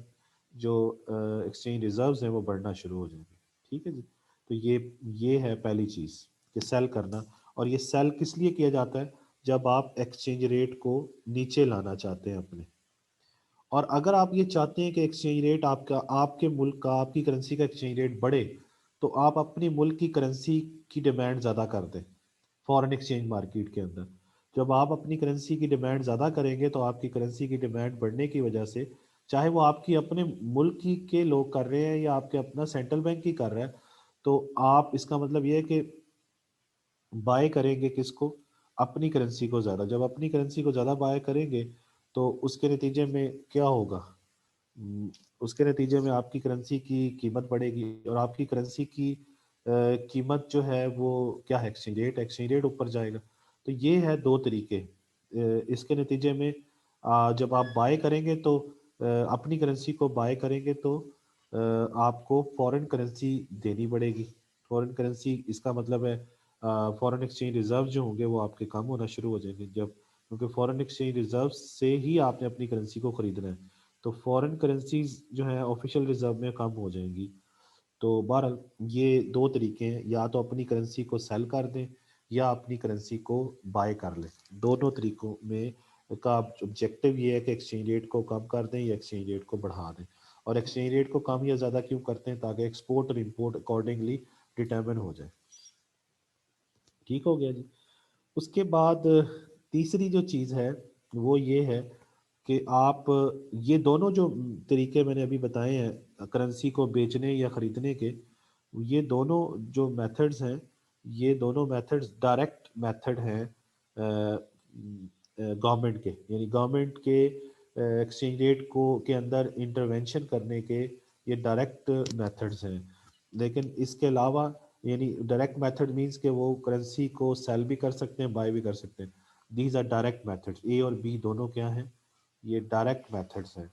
جو ایکسچینج ریزروز ہیں وہ بڑھنا شروع ہو جائیں گے. ٹھیک ہے جی. تو یہ ہے پہلی چیز کہ سیل کرنا. اور یہ سیل کس لیے کیا جاتا ہے؟ جب آپ ایکسچینج ریٹ کو نیچے لانا چاہتے ہیں اپنے. اور اگر آپ یہ چاہتے ہیں کہ ایکسچینج ریٹ آپ کا، آپ کے ملک کا، آپ کی کرنسی کا ایکسچینج ریٹ بڑھے، تو آپ اپنی ملک کی کرنسی کی ڈیمانڈ زیادہ کر دیں فورن ایکسچینج مارکیٹ کے اندر. جب آپ اپنی کرنسی کی ڈیمانڈ زیادہ کریں گے تو آپ کی کرنسی کی ڈیمانڈ بڑھنے کی وجہ سے، چاہے وہ آپ کی اپنے ملک کی کے لوگ کر رہے ہیں یا آپ کے اپنا سینٹرل بینک ہی کر رہا ہے، تو آپ، اس کا مطلب یہ ہے کہ بائی کریں گے کس کو؟ اپنی کرنسی کو زیادہ. جب اپنی کرنسی کو زیادہ بائی کریں گے تو اس کے نتیجے میں کیا ہوگا؟ اس کے نتیجے میں آپ کی کرنسی کی قیمت بڑھے گی، اور آپ کی کرنسی کی قیمت جو ہے وہ کیا ہے؟ ایکسچینج ریٹ اوپر جائے گا. تو یہ ہے دو طریقے. اس کے نتیجے میں جب آپ بائی کریں گے تو اپنی کرنسی کو بائی کریں گے تو آپ کو فورن کرنسی دینی پڑے گی. فورن کرنسی، اس کا مطلب ہے فورن ایکسچینج ریزرو جو ہوں گے وہ آپ کے کم ہونا شروع ہو جائیں گے. جب کیونکہ فورن ایکسچینج ریزرو سے ہی آپ نے اپنی کرنسی کو خریدنا ہے، تو فورن کرنسیز جو ہیں آفیشیل ریزرو میں کم ہو جائیں گی. تو بہرحال یہ دو طریقے ہیں، یا تو اپنی کرنسی کو سیل کر دیں یا اپنی کرنسی کو بائی کر لیں. دونوں طریقوں میں کا آبجیکٹو یہ ہے کہ ایکسچینج ریٹ کو کم کر دیں یا ایکسچینج ریٹ کو بڑھا دیں. اور ایکسچینج ریٹ کو کم یا زیادہ کیوں کرتے ہیں؟ تاکہ ایکسپورٹ اور امپورٹ اکارڈنگلی ڈٹرمن ہو جائے. ٹھیک ہو گیا جی. اس کے بعد تیسری جو چیز ہے وہ یہ ہے کہ آپ یہ دونوں جو طریقے میں نے ابھی بتائے ہیں کرنسی کو بیچنے یا خریدنے کے، یہ دونوں جو میتھڈز ہیں، یہ دونوں میتھڈز ڈائریکٹ میتھڈ ہیں گورنمنٹ کے، یعنی گورنمنٹ کے ایکسچینج ریٹ کو کے اندر انٹرونشن کرنے کے یہ ڈائریکٹ میتھڈز ہیں. لیکن اس کے علاوہ، یعنی ڈائریکٹ میتھڈ مینس کہ وہ کرنسی کو سیل بھی کر سکتے ہیں، بائی بھی کر سکتے ہیں. These are direct method. A اور بی دونوں کیا ہیں؟ یہ ڈائریکٹ میتھڈس ہیں.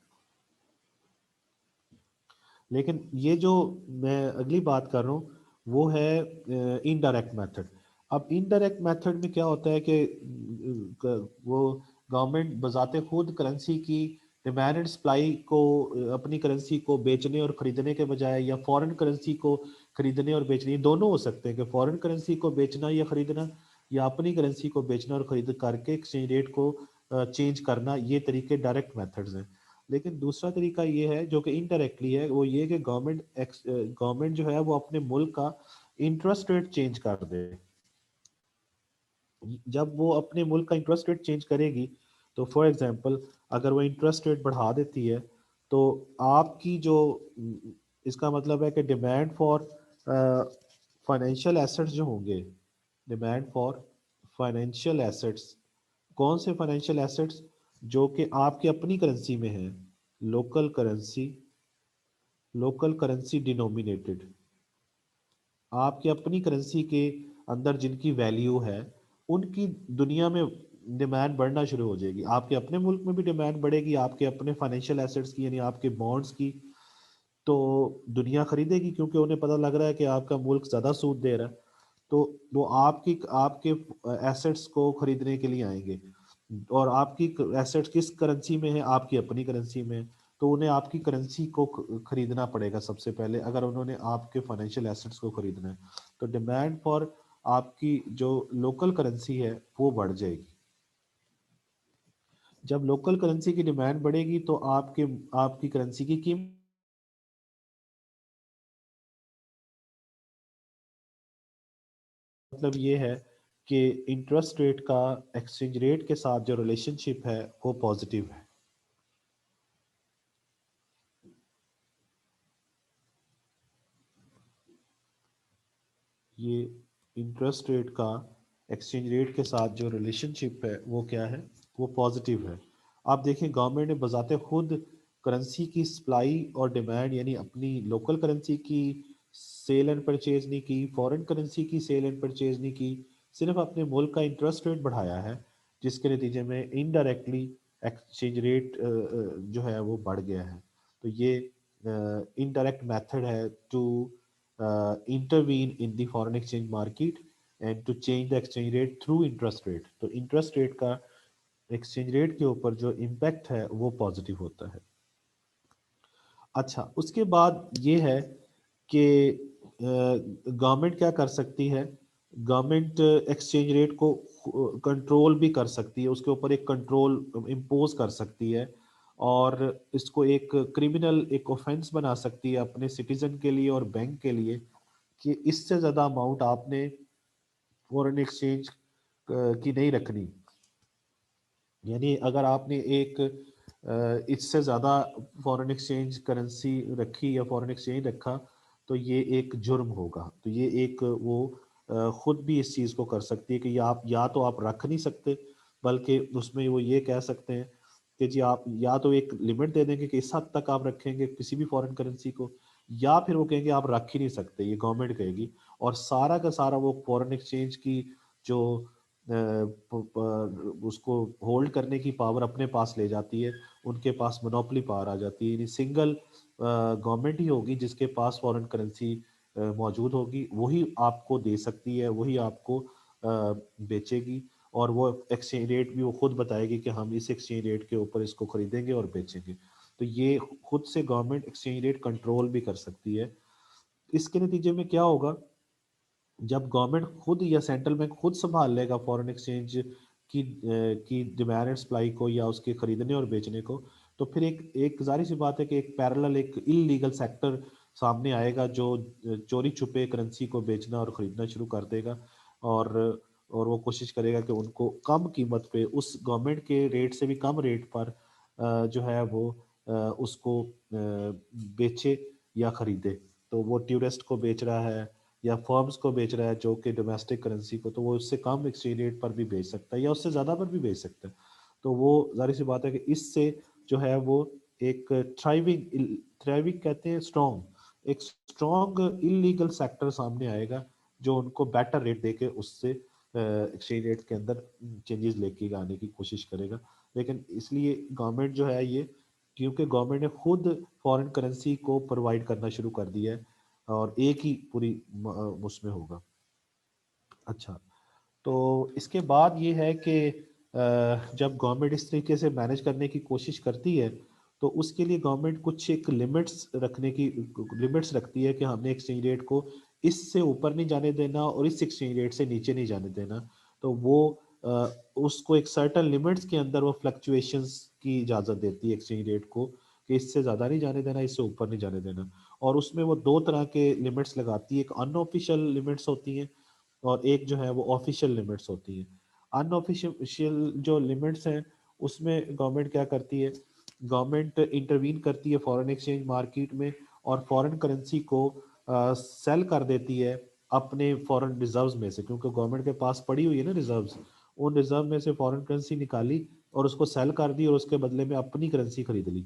لیکن یہ جو میں اگلی بات کر رہا ہوں وہ ہے انڈائریکٹ میتھڈ. اب انڈائریکٹ میتھڈ میں کیا ہوتا ہے کہ وہ گورنمنٹ بذات خود کرنسی کی ڈیمانڈ اینڈ سپلائی کو، اپنی کرنسی کو بیچنے اور خریدنے کے بجائے، یا فورن کرنسی کو خریدنے اور بیچنے، دونوں ہو سکتے ہیں کہ فورن کرنسی کو بیچنا یا خریدنا، یا اپنی کرنسی کو بیچنا اور خرید کر کے ایکسچینج ریٹ کو چینج کرنا. یہ طریقے ڈائریکٹ میتھڈز ہیں. لیکن دوسرا طریقہ یہ ہے جو کہ انڈائریکٹلی ہے، وہ یہ کہ گورنمنٹ جو ہے وہ اپنے ملک کا انٹرسٹ ریٹ چینج کر دے. جب وہ اپنے ملک کا انٹرسٹ ریٹ چینج کرے گی تو فار ایگزامپل اگر وہ انٹرسٹ ریٹ بڑھا دیتی ہے تو آپ کی جو اس کا مطلب ہے کہ ڈیمانڈ فار فائنینشیل ایسٹس جو ہوں گے، ڈیمانڈ فار فائنینشیل ایسٹس، کون سے فائنینشیل ایسٹس؟ جو کہ آپ کی اپنی کرنسی میں ہیں، لوکل کرنسی، لوکل کرنسی ڈینومینیٹڈ، آپ کی اپنی کرنسی کے اندر جن کی ویلیو ہے، ان کی دنیا میں ڈیمانڈ بڑھنا شروع ہو جائے گی. آپ کے اپنے ملک میں بھی ڈیمانڈ بڑھے گی آپ کے اپنے فائنینشیل ایسٹس کی، یعنی آپ کے بانڈز کی. تو دنیا خریدے گی کیونکہ انہیں پتہ لگ رہا ہے کہ آپ کا ملک زیادہ سود دے رہا ہے. تو وہ آپ کے ایسٹس کو خریدنے کے لیے آئیں گے. اور آپ کی ایسٹس کس کرنسی میں ہے؟ آپ کی اپنی کرنسی میں ہے. تو انہیں آپ کی کرنسی کو خریدنا پڑے گا سب سے پہلے، اگر انہوں نے آپ کے فائنینشیل ایسٹس کو خریدنا ہے. تو ڈیمانڈ فار آپ کی جو لوکل کرنسی ہے وہ بڑھ جائے گی. جب لوکل کرنسی کی ڈیمانڈ بڑھے گی تو آپ کی کرنسی کی قیمت، مطلب یہ ہے کہ انٹرسٹ ریٹ کا ایکسچینج ریٹ کے ساتھ جو ریلیشن شپ ہے وہ پازیٹیو ہے. یہ انٹرسٹ ریٹ کا ایکسچینج ریٹ کے ساتھ جو ریلیشن شپ ہے وہ کیا ہے؟ وہ پازیٹیو ہے. آپ دیکھیں گورنمنٹ نے بذات خود کرنسی کی سپلائی اور ڈیمانڈ، یعنی اپنی لوکل کرنسی کی سیل اینڈ پرچیز نہیں کی، فورن کرنسی کی سیل اینڈ پرچیز نہیں کی، صرف اپنے ملک کا انٹرسٹ ریٹ بڑھایا ہے، جس کے نتیجے میں انڈائریکٹلی ایکسچینج ریٹ جو ہے وہ بڑھ گیا ہے. تو یہ انڈائریکٹ میتھڈ ہے to intervene in the foreign exchange market and to change the exchange rate through interest rate. تو انٹرسٹ ریٹ کا ایکسچینج ریٹ کے اوپر جو امپیکٹ ہے وہ پازیٹیو ہوتا ہے. اچھا، اس کے بعد یہ ہے کہ گورنمنٹ کیا کر سکتی ہے؟ گورنمنٹ ایکسچینج ریٹ کو کنٹرول بھی کر سکتی ہے، اس کے اوپر ایک کنٹرول امپوز کر سکتی ہے، اور اس کو ایک کرمنل ایک اوفینس بنا سکتی ہے اپنے سٹیزن کے لیے اور بینک کے لیے، کہ اس سے زیادہ اماؤنٹ آپ نے فورن ایکسچینج کی نہیں رکھنی. یعنی اگر آپ نے ایک اس سے زیادہ فورن ایکسچینج کرنسی رکھی یا فورن ایکسچینج رکھا تو یہ ایک جرم ہوگا. تو یہ ایک وہ خود بھی اس چیز کو کر سکتی ہے کہ یا تو آپ رکھ نہیں سکتے، بلکہ اس میں وہ یہ کہہ سکتے ہیں کہ جی آپ یا تو ایک لمٹ دے دیں گے کہ اس حد تک آپ رکھیں گے کسی بھی فورن کرنسی کو، یا پھر وہ کہیں گے آپ رکھ ہی نہیں سکتے، یہ گورنمنٹ کہے گی. اور سارا کا سارا وہ فورن ایکسچینج کی جو اس کو ہولڈ کرنے کی پاور اپنے پاس لے جاتی ہے، ان کے پاس مونوپلی پاور آ جاتی ہے. یعنی سنگل گورنمنٹ ہی ہوگی جس کے پاس فورن کرنسی موجود ہوگی، وہی آپ کو دے سکتی ہے، وہی آپ کو بیچے گی، اور وہ ایکسچینج ریٹ بھی وہ خود بتائے گی کہ ہم اس ایکسچینج ریٹ کے اوپر اس کو خریدیں گے اور بیچیں گے. تو یہ خود سے گورنمنٹ ایکسچینج ریٹ کنٹرول بھی کر سکتی ہے. اس کے نتیجے میں کیا ہوگا؟ جب گورنمنٹ خود یا سینٹرل بینک خود سنبھال لے گا فورن ایکسچینج کی ڈیمانڈ اینڈ سپلائی کو، یا اس کے خریدنے اور بیچنے کو، تو پھر ایک ظاہر سی بات ہے کہ ایک پیرالل ایک انلیگل سیکٹر سامنے آئے گا جو چوری چھپے کرنسی کو بیچنا اور خریدنا شروع کر دے گا، اور وہ کوشش کرے گا کہ ان کو کم قیمت پہ، اس گورنمنٹ کے ریٹ سے بھی کم ریٹ پر جو ہے وہ اس کو بیچے یا خریدے. تو وہ ٹورسٹ کو بیچ رہا ہے یا فرمز کو بیچ رہا ہے جو کہ ڈومیسٹک کرنسی کو، تو وہ اس سے کم ایکسچینج ریٹ پر بھی بیچ سکتا ہے یا اس سے زیادہ پر بھی بیچ سکتا ہے. تو وہ ظاہر سی بات ہے کہ اس سے جو ہے وہ ایک تھرائیونگ کہتے ہیں اسٹرانگ، ایک اسٹرانگ انلیگل سیکٹر سامنے آئے گا جو ان کو بیٹر ریٹ دے کے اس سے ایکسچینج ریٹ کے اندر چینجز لے کے آنے کی کوشش کرے گا. لیکن اس لیے گورنمنٹ جو ہے یہ، کیونکہ گورنمنٹ نے خود فورن کرنسی کو پرووائڈ کرنا شروع کر دیا ہے اور ایک ہی پوری اس میں ہوگا. اچھا، تو اس کے بعد یہ ہے کہ جب گورنمنٹ اس طریقے سے مینج کرنے کی کوشش کرتی ہے تو اس کے لیے گورنمنٹ کچھ ایک لمٹس رکھتی ہے کہ ہم نے ایکسچینج ریٹ کو اس سے اوپر نہیں جانے دینا اور اس ایکسچینج ریٹ سے نیچے نہیں جانے دینا. تو وہ اس کو ایک سرٹن لمٹس کے اندر وہ فلکچویشنز کی اجازت دیتی ہے ایکسچینج ریٹ کو، کہ اس سے زیادہ نہیں جانے دینا، اس سے اوپر نہیں جانے دینا. اور اس میں وہ دو طرح کے لمٹس لگاتی ہے، ایک ان آفیشیل لمٹس ہوتی ہیں اور ایک جو ہے وہ آفیشیل لمٹس ہوتی ہیں. ان آفیشیل جو لمٹس ہیں اس میں گورنمنٹ کیا کرتی ہے؟ گورنمنٹ انٹروین کرتی ہے فورن ایکسچینج مارکیٹ میں، اور فورن کرنسی کو سیل کر دیتی ہے اپنے فورن ریزروز میں سے، کیونکہ گورنمنٹ کے پاس پڑی ہوئی ہے نا ریزروز، ان ریزرو میں سے فورن کرنسی نکالی اور اس کو سیل کر دی اور اس کے بدلے میں اپنی کرنسی خرید لی.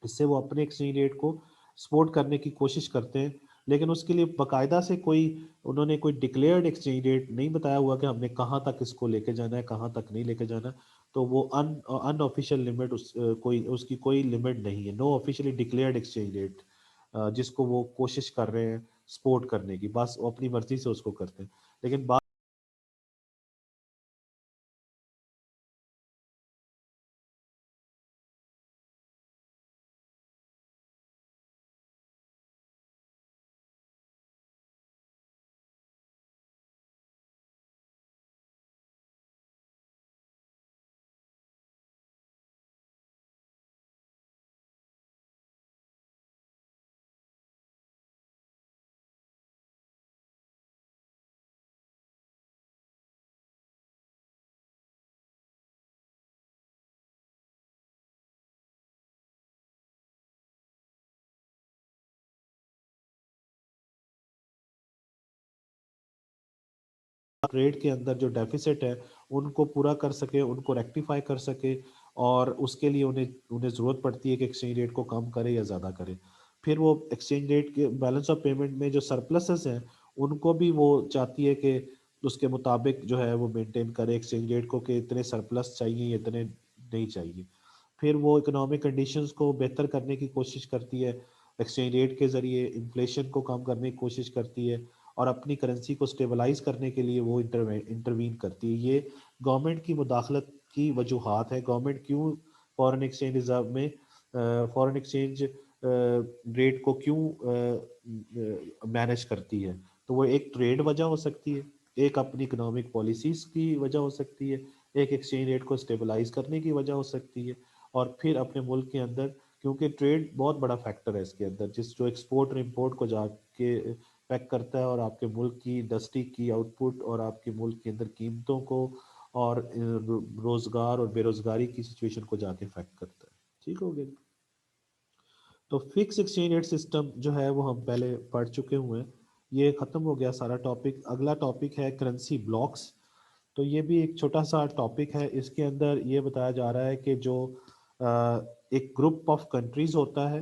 اس سے وہ اپنے ایکسچینج ریٹ کو سپورٹ کرنے کی کوشش کرتے ہیں، لیکن اس کے لیے باقاعدہ سے کوئی انہوں نے کوئی ڈکلیئرڈ ایکسچینج ریٹ نہیں بتایا ہوا کہ ہم نے کہاں تک اس کو لے کے جانا ہے، کہاں تک نہیں لے کے جانا. تو وہ ان آفیشیل لمٹ کوئی اس کی کوئی لمٹ نہیں ہے، نو آفیشیلی ڈکلیئرڈ ایکسچینج ریٹ جس کو وہ کوشش کر رہے ہیں سپورٹ کرنے کی، بس وہ اپنی مرضی سے اس کو کرتے ہیں. لیکن بات ٹریڈ کے اندر جو ڈیفیسٹ ہے ان کو پورا کر سکے، ان کو ریکٹیفائی کر سکے، اور اس کے لیے انہیں ضرورت پڑتی ہے کہ ایکسچینج ریٹ کو کم کرے یا زیادہ کرے. پھر وہ ایکسچینج ریٹ کے بیلنس آف پیمنٹ میں جو سرپلسز ہیں ان کو بھی وہ چاہتی ہے کہ اس کے مطابق جو ہے وہ مینٹین کرے ایکسچینج ریٹ کو، کہ اتنے سرپلس چاہیے اتنے نہیں چاہیے. پھر وہ اکنامک کنڈیشنز کو بہتر کرنے کی کوشش کرتی ہے ایکسچینج ریٹ کے ذریعے، انفلیشن کو کم کرنے کی کوشش کرتی ہے، اور اپنی کرنسی کو سٹیبلائز کرنے کے لیے وہ انٹروین کرتی ہے. یہ گورنمنٹ کی مداخلت کی وجوہات ہے. گورنمنٹ کیوں فورن ایکسچینج ریزرو میں فورن ایکسچینج ریٹ کو کیوں مینج کرتی ہے؟ تو وہ ایک ٹریڈ وجہ ہو سکتی ہے، ایک اپنی اکنامک پالیسیز کی وجہ ہو سکتی ہے، ایک ایکسچینج ریٹ کو سٹیبلائز کرنے کی وجہ ہو سکتی ہے، اور پھر اپنے ملک کے اندر، کیونکہ ٹریڈ بہت بڑا فیکٹر ہے اس کے اندر، جس جو ایکسپورٹ اور امپورٹ کو جا کے افیکٹ کرتا ہے، اور آپ کے ملک کی انڈسٹری کی آؤٹ پٹ اور آپ کے ملک کے اندر قیمتوں کو اور روزگار اور بے روزگاری کی سچویشن کو جا کے افیکٹ کرتا ہے. ٹھیک ہو گیا جی؟ تو فکس ایکسچینج ریٹ سسٹم جو ہے وہ ہم پہلے پڑھ چکے ہوئے ہیں، یہ ختم ہو گیا سارا ٹاپک. اگلا ٹاپک ہے کرنسی بلاکس. تو یہ بھی ایک چھوٹا سا ٹاپک ہے. اس کے اندر یہ بتایا جا رہا ہے کہ جو ایک گروپ آف کنٹریز ہوتا ہے،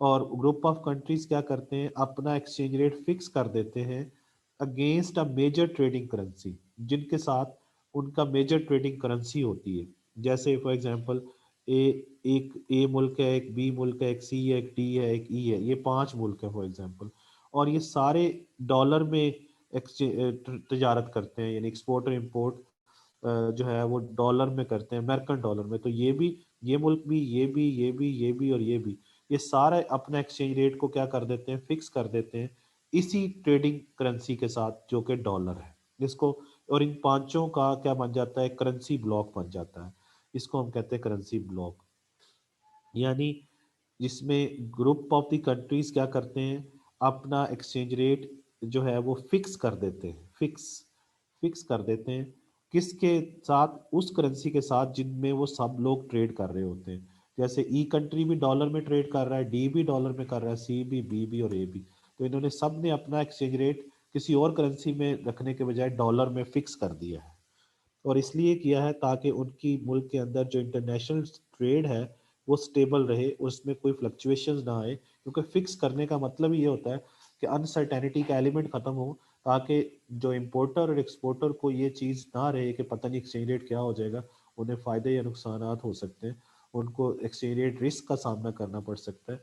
اور گروپ آف کنٹریز کیا کرتے ہیں، اپنا ایکسچینج ریٹ فکس کر دیتے ہیں against a major trading currency, جن کے ساتھ ان کا میجر ٹریڈنگ کرنسی ہوتی ہے. جیسے فار ایگزامپل اے ایک اے ملک ہے، ایک بی ملک ہے، ایک سی ہے، ایک ڈی ہے، ایک ای ہے، یہ 5 ملک ہے فار ایگزامپل. اور یہ سارے ڈالر میں تجارت کرتے ہیں، یعنی ایکسپورٹ اور امپورٹ جو ہے وہ ڈالر میں کرتے ہیں، امریکن ڈالر میں. تو یہ بھی، یہ ملک بھی، یہ بھی، یہ بھی، یہ بھی اور یہ بھی، یہ سارے اپنا ایکسچینج ریٹ کو کیا کر دیتے ہیں، فکس کر دیتے ہیں اسی ٹریڈنگ کرنسی کے ساتھ جو کہ ڈالر ہے. اس کو، اور ان پانچوں کا کیا بن جاتا ہے، کرنسی بلاک بن جاتا ہے. اس کو ہم کہتے ہیں کرنسی بلاک. یعنی جس میں گروپ آف دی کنٹریز کیا کرتے ہیں، اپنا ایکسچینج ریٹ جو ہے وہ فکس کر دیتے ہیں، فکس کر دیتے ہیں کس کے ساتھ، اس کرنسی کے ساتھ جن میں وہ سب لوگ ٹریڈ کر رہے ہوتے ہیں. جیسے ای کنٹری بھی ڈالر میں ٹریڈ کر رہا ہے، ڈی بھی ڈالر میں کر رہا ہے، سی بھی، بی بھی اور اے بھی. تو انہوں نے سب نے اپنا ایکسچینج ریٹ کسی اور کرنسی میں رکھنے کے بجائے ڈالر میں فکس کر دیا ہے. اور اس لیے کیا ہے تاکہ ان کی ملک کے اندر جو انٹرنیشنل ٹریڈ ہے وہ سٹیبل رہے، اس میں کوئی فلکچویشنز نہ آئے. کیونکہ فکس کرنے کا مطلب یہ ہوتا ہے کہ انسرٹینٹی کا ایلیمنٹ ختم ہو، تاکہ جو امپورٹر اور ایکسپورٹر کو یہ چیز نہ رہے کہ پتہ نہیں ایکسچینج ریٹ کیا ہو جائے گا، انہیں فائدے یا نقصانات ہو سکتے ہیں، ان کو ایکسچینج ریٹ رسک کا سامنا کرنا پڑ سکتا ہے.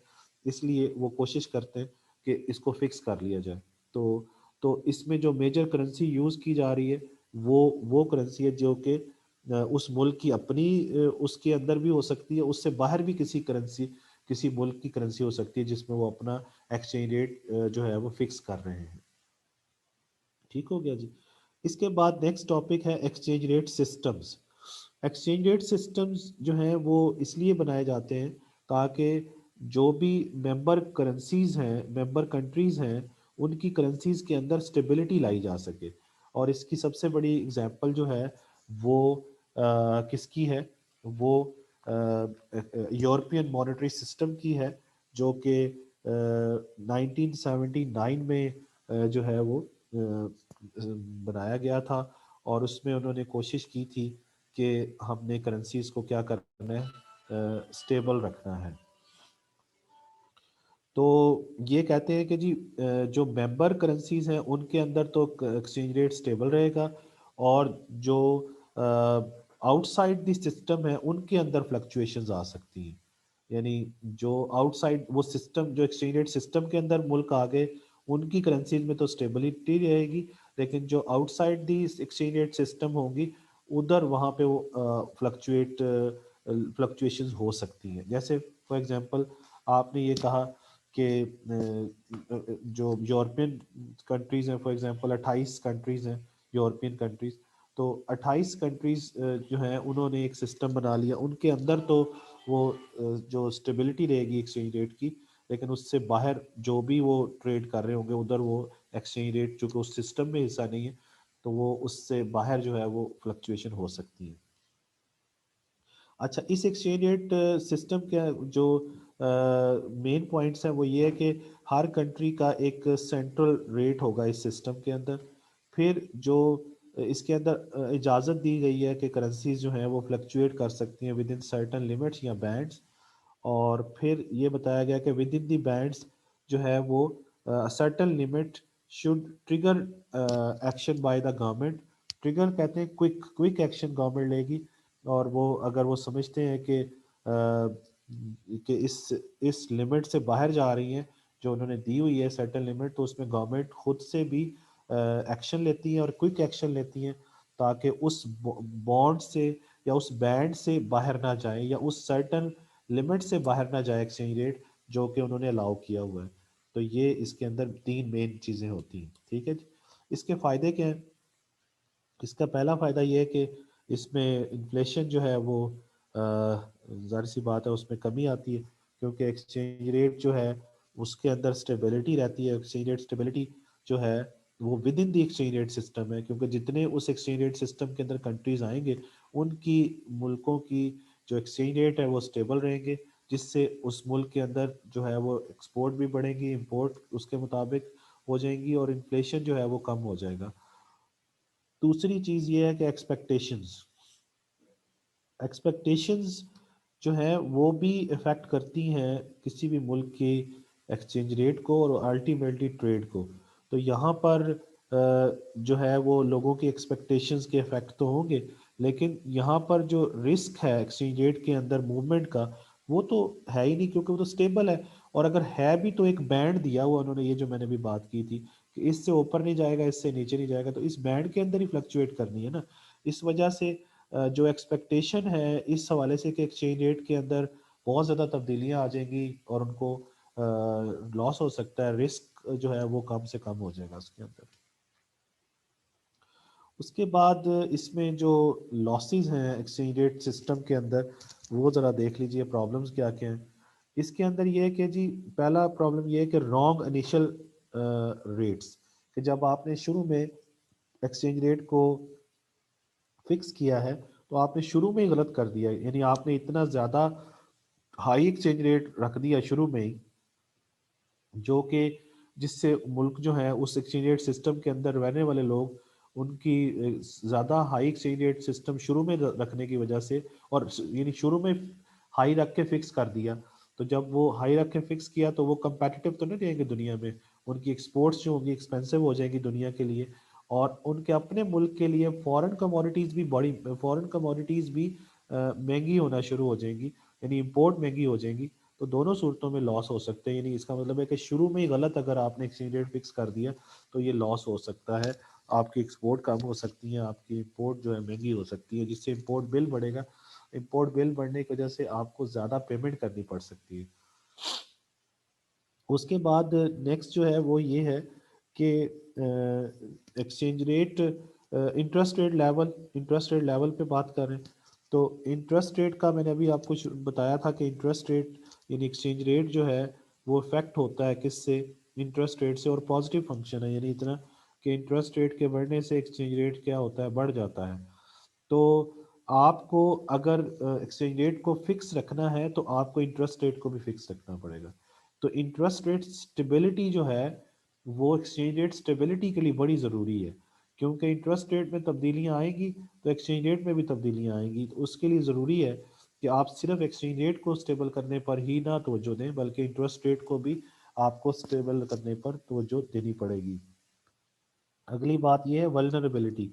اس لیے وہ کوشش کرتے ہیں کہ اس کو فکس کر لیا جائے. تو اس میں جو میجر کرنسی یوز کی جا رہی ہے وہ کرنسی ہے جو کہ اس ملک کی اپنی اس کے اندر بھی ہو سکتی ہے، اس سے باہر بھی کسی کرنسی، کسی ملک کی کرنسی ہو سکتی ہے جس میں وہ اپنا ایکسچینج ریٹ جو ہے وہ فکس کر رہے ہیں. ٹھیک ہو گیا جی؟ اس کے بعد نیکسٹ ٹاپک ہے exchange rate systems. Exchange rate systems جو ہیں وہ اس لیے بنائے جاتے ہیں تاکہ جو بھی ممبر کرنسیز ہیں، ممبر کنٹریز ہیں، ان کی کرنسیز کے اندر سٹیبلٹی لائی جا سکے. اور اس کی سب سے بڑی اگزامپل جو ہے وہ کس کی ہے، وہ یورپین مانیٹری سسٹم کی ہے، جو کہ 1979 میں جو ہے وہ بنایا گیا تھا، اور اس میں انہوں نے کوشش کی تھی کہ ہم نے کرنسیز کو کیا کرنا ہے، اسٹیبل رکھنا ہے۔ تو یہ کہتے ہیں کہ جی جو ممبر کرنسیز ہیں ان کے اندر تو ایکسچینج ریٹ سٹیبل رہے گا، اور جو آؤٹ سائڈ دی سسٹم ہے ان کے اندر فلکچویشنز آ سکتی ہیں، یعنی جو آؤٹ سائڈ وہ سسٹم، جو ایکسچینج ریٹ سسٹم کے اندر ملک آ گئے ان کی کرنسیز میں تو سٹیبلٹی رہے گی، لیکن جو آؤٹ سائڈ دی ایکسچینج ریٹ سسٹم ہوں گی ادھر وہاں پہ وہ فلکچویشنز ہو سکتی ہیں۔ جیسے فار ایگزامپل آپ نے یہ کہا کہ جو یورپین کنٹریز ہیں، فار ایگزامپل 28 کنٹریز ہیں یورپین کنٹریز، تو 28 کنٹریز جو ہیں انہوں نے ایک سسٹم بنا لیا، ان کے اندر تو وہ جو اسٹیبلٹی رہے گی ایکسچینج ریٹ کی، لیکن اس سے باہر جو بھی وہ ٹریڈ کر رہے ہوں گے ادھر وہ ایکسچینج ریٹ چونکہ اس سسٹم میں حصہ نہیں ہے تو وہ اس سے باہر جو ہے وہ فلکچویشن ہو سکتی ہے۔ اچھا، اس ایکسچینج ریٹ سسٹم کے جو مین پوائنٹس ہیں وہ یہ ہے کہ ہر کنٹری کا ایک سینٹرل ریٹ ہوگا اس سسٹم کے اندر، پھر جو اس کے اندر اجازت دی گئی ہے کہ کرنسیز جو ہیں وہ فلکچویٹ کر سکتی ہیں ود ان سرٹن لمٹس یا بینڈس، اور پھر یہ بتایا گیا کہ ود ان دی بینڈس جو ہے وہ certain limit should trigger action by the government. Trigger کہتے ہیں کوئک ایکشن گورنمنٹ لے گی، اور وہ اگر وہ سمجھتے ہیں کہ اس لمٹ سے باہر جا رہی ہیں جو انہوں نے دی ہوئی ہے سرٹن لمٹ، تو اس میں گورنمنٹ خود سے بھی ایکشن لیتی ہیں اور کوئک ایکشن لیتی ہیں تاکہ اس بانڈ سے یا اس بینڈ سے باہر نہ جائیں یا اس سرٹن لمٹ سے باہر نہ جائے ایکسچینج ریٹ جو کہ انہوں نے الاؤ کیا ہوا ہے۔ تو یہ اس کے اندر تین مین چیزیں ہوتی ہیں، ٹھیک ہے جی۔ اس کے فائدے کیا ہیں؟ اس کا پہلا فائدہ یہ ہے کہ اس میں انفلیشن جو ہے وہ ظاہر سی بات ہے اس میں کمی آتی ہے، کیونکہ ایکسچینج ریٹ جو ہے اس کے اندر اسٹیبلٹی رہتی ہے۔ ایکسچینج ریٹ اسٹیبلٹی جو ہے وہ with in the exchange rate system ہے، کیونکہ جتنے اس ایکسچینج ریٹ سسٹم کے اندر کنٹریز آئیں گے ان کی ملکوں کی جو ایکسچینج ریٹ ہے وہ اسٹیبل رہیں گے، جس سے اس ملک کے اندر جو ہے وہ ایکسپورٹ بھی بڑھیں گی، امپورٹ اس کے مطابق ہو جائیں گی، اور انفلیشن جو ہے وہ کم ہو جائے گا۔ دوسری چیز یہ ہے کہ ایکسپیکٹیشنز جو ہیں وہ بھی افیکٹ کرتی ہیں کسی بھی ملک کے ایکسچینج ریٹ کو اور الٹیمیٹلی ٹریڈ کو۔ تو یہاں پر جو ہے وہ لوگوں کی ایکسپیکٹیشنز کے افیکٹ تو ہوں گے، لیکن یہاں پر جو رسک ہے ایکسچینج ریٹ کے اندر موومنٹ کا وہ تو ہے ہی نہیں، کیونکہ وہ تو اسٹیبل ہے، اور اگر ہے بھی تو ایک بینڈ دیا ہوا انہوں نے، یہ جو میں نے بھی بات کی تھی کہ اس سے اوپر نہیں جائے گا اس سے نیچے نہیں جائے گا، تو اس بینڈ کے اندر ہی فلکچویٹ کرنی ہے نا۔ اس وجہ سے جو ایکسپیکٹیشن ہے اس حوالے سے کہ ایکسچینج ریٹ کے اندر بہت زیادہ تبدیلیاں آ جائیں گی اور ان کو لاس ہو سکتا ہے، رسک جو ہے وہ کم سے کم ہو جائے گا اس کے اندر۔ اس کے بعد اس میں جو لاسز ہیں ایکسچینج ریٹ سسٹم کے اندر وہ ذرا دیکھ لیجئے پرابلمز کیا کیا ہیں۔ اس کے اندر یہ ہے کہ جی پہلا پرابلم یہ ہے کہ رانگ انیشل ریٹس، کہ جب آپ نے شروع میں ایکسچینج ریٹ کو فکس کیا ہے تو آپ نے شروع میں ہی غلط کر دیا ہے، یعنی آپ نے اتنا زیادہ ہائی ایکسچینج ریٹ رکھ دیا شروع میں ہی، جو کہ جس سے ملک جو ہے اس ایکسچینج ریٹ سسٹم کے اندر رہنے والے لوگ ان کی زیادہ ہائی ایکسچینج ریٹ سسٹم شروع میں رکھنے کی وجہ سے، اور یعنی شروع میں ہائی رکھ کے فکس کر دیا، تو جب وہ ہائی رکھ کے فکس کیا تو وہ کمپیٹیٹیو تو نہیں رہیں گے دنیا میں، ان کی ایکسپورٹس جو ہوں گی ایکسپینسو ہو جائیں گی دنیا کے لیے، اور ان کے اپنے ملک کے لیے فورن کموڈیٹیز بھی مہنگی ہونا شروع ہو جائیں گی، یعنی امپورٹ مہنگی ہو جائیں گی، تو دونوں صورتوں میں لاس ہو سکتے ہیں۔ یعنی اس کا مطلب ہے کہ شروع میں ہی غلط اگر آپ نے ایکسچینج ریٹ فکس کر دیا تو یہ لاس ہو سکتا ہے، آپ کی ایکسپورٹ کم ہو سکتی ہیں، آپ کی امپورٹ جو ہے مہنگی ہو سکتی ہے، جس سے امپورٹ بل بڑھے گا، امپورٹ بل بڑھنے کی وجہ سے آپ کو زیادہ پیمنٹ کرنی پڑ سکتی ہے۔ اس کے بعد نیکسٹ جو ہے وہ یہ ہے کہ exchange rate interest rate level پہ بات کر رہے ہیں، تو انٹرسٹ ریٹ کا میں نے ابھی آپ کو بتایا تھا کہ انٹرسٹ ریٹ یعنی ایکسچینج ریٹ جو ہے وہ افیکٹ ہوتا ہے کس سے، انٹرسٹ ریٹ سے، اور پازیٹیو فنکشن ہے، یعنی اتنا کہ انٹرسٹ ریٹ کے بڑھنے سے ایکسچینج ریٹ کیا ہوتا ہے، بڑھ جاتا ہے۔ تو آپ کو اگر ایکسچینج ریٹ کو فکس رکھنا ہے تو آپ کو انٹرسٹ ریٹ کو بھی فکس رکھنا پڑے گا، تو انٹرسٹ ریٹ اسٹیبلٹی جو ہے وہ ایکسچینج ریٹ اسٹیبلٹی کے لیے بڑی ضروری ہے، کیونکہ انٹرسٹ ریٹ میں تبدیلیاں آئیں گی تو ایکسچینج ریٹ میں بھی تبدیلیاں آئیں گی، تو اس کے لیے ضروری ہے کہ آپ صرف ایکسچینج ریٹ کو اسٹیبل کرنے پر ہی نہ توجہ دیں، بلکہ انٹرسٹ ریٹ کو بھی آپ کو اسٹیبل کرنے پر توجہ دینی پڑے گی۔ اگلی بات یہ ہے ولنریبلٹی۔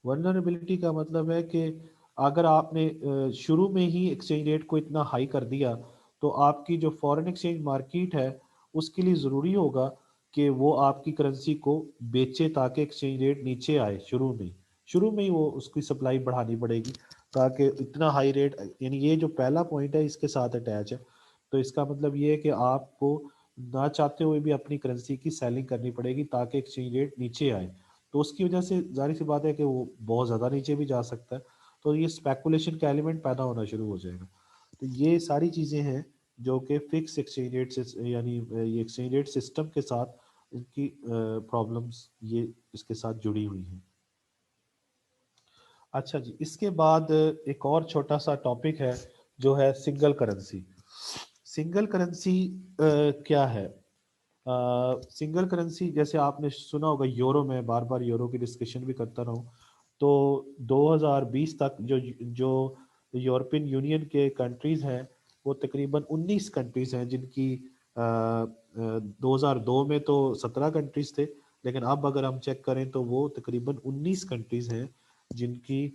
ولنریبلٹی کا مطلب ہے کہ اگر آپ نے شروع میں ہی ایکسچینج ریٹ کو اتنا ہائی کر دیا تو آپ کی جو فورن ایکسچینج مارکیٹ ہے اس کے لیے ضروری ہوگا کہ وہ آپ کی کرنسی کو بیچے تاکہ ایکسچینج ریٹ نیچے آئے، شروع میں ہی وہ اس کی سپلائی بڑھانی پڑے گی تاکہ اتنا ہائی ریٹ، یعنی یہ جو پہلا پوائنٹ ہے اس کے ساتھ اٹیچ ہے، تو اس کا مطلب یہ ہے کہ آپ کو نہ چاہتے ہوئے بھی اپنی کرنسی کی سیلنگ کرنی پڑے گی تاکہ ایکسچینج ریٹ نیچے آئے، تو اس کی وجہ سے ظاہر سی بات ہے کہ وہ بہت زیادہ نیچے بھی جا سکتا ہے، تو یہ اسپیکولیشن کا ایلیمنٹ پیدا ہونا شروع ہو جائے گا۔ تو یہ ساری چیزیں ہیں جو کہ فکس ایکسچینج ریٹ سے، یعنی یہ ایکسچینج ریٹ سسٹم کے ساتھ ان کی پرابلمس یہ اس کے ساتھ جڑی ہوئی ہیں۔ اچھا جی، اس کے بعد ایک اور چھوٹا سا ٹاپک ہے جو ہے سنگل کرنسی۔ سنگل کرنسی کیا ہے؟ سنگل کرنسی جیسے آپ نے سنا ہوگا یورو، میں بار بار یورو کی ڈسکشن بھی کرتا رہا ہوں، تو 2020 تک جو یورپین یونین کے کنٹریز ہیں وہ تقریباً 19 کنٹریز ہیں، جن کی 2002 میں تو 17 کنٹریز تھے، لیکن اب اگر ہم چیک کریں تو وہ تقریباً 19 کنٹریز ہیں جن کی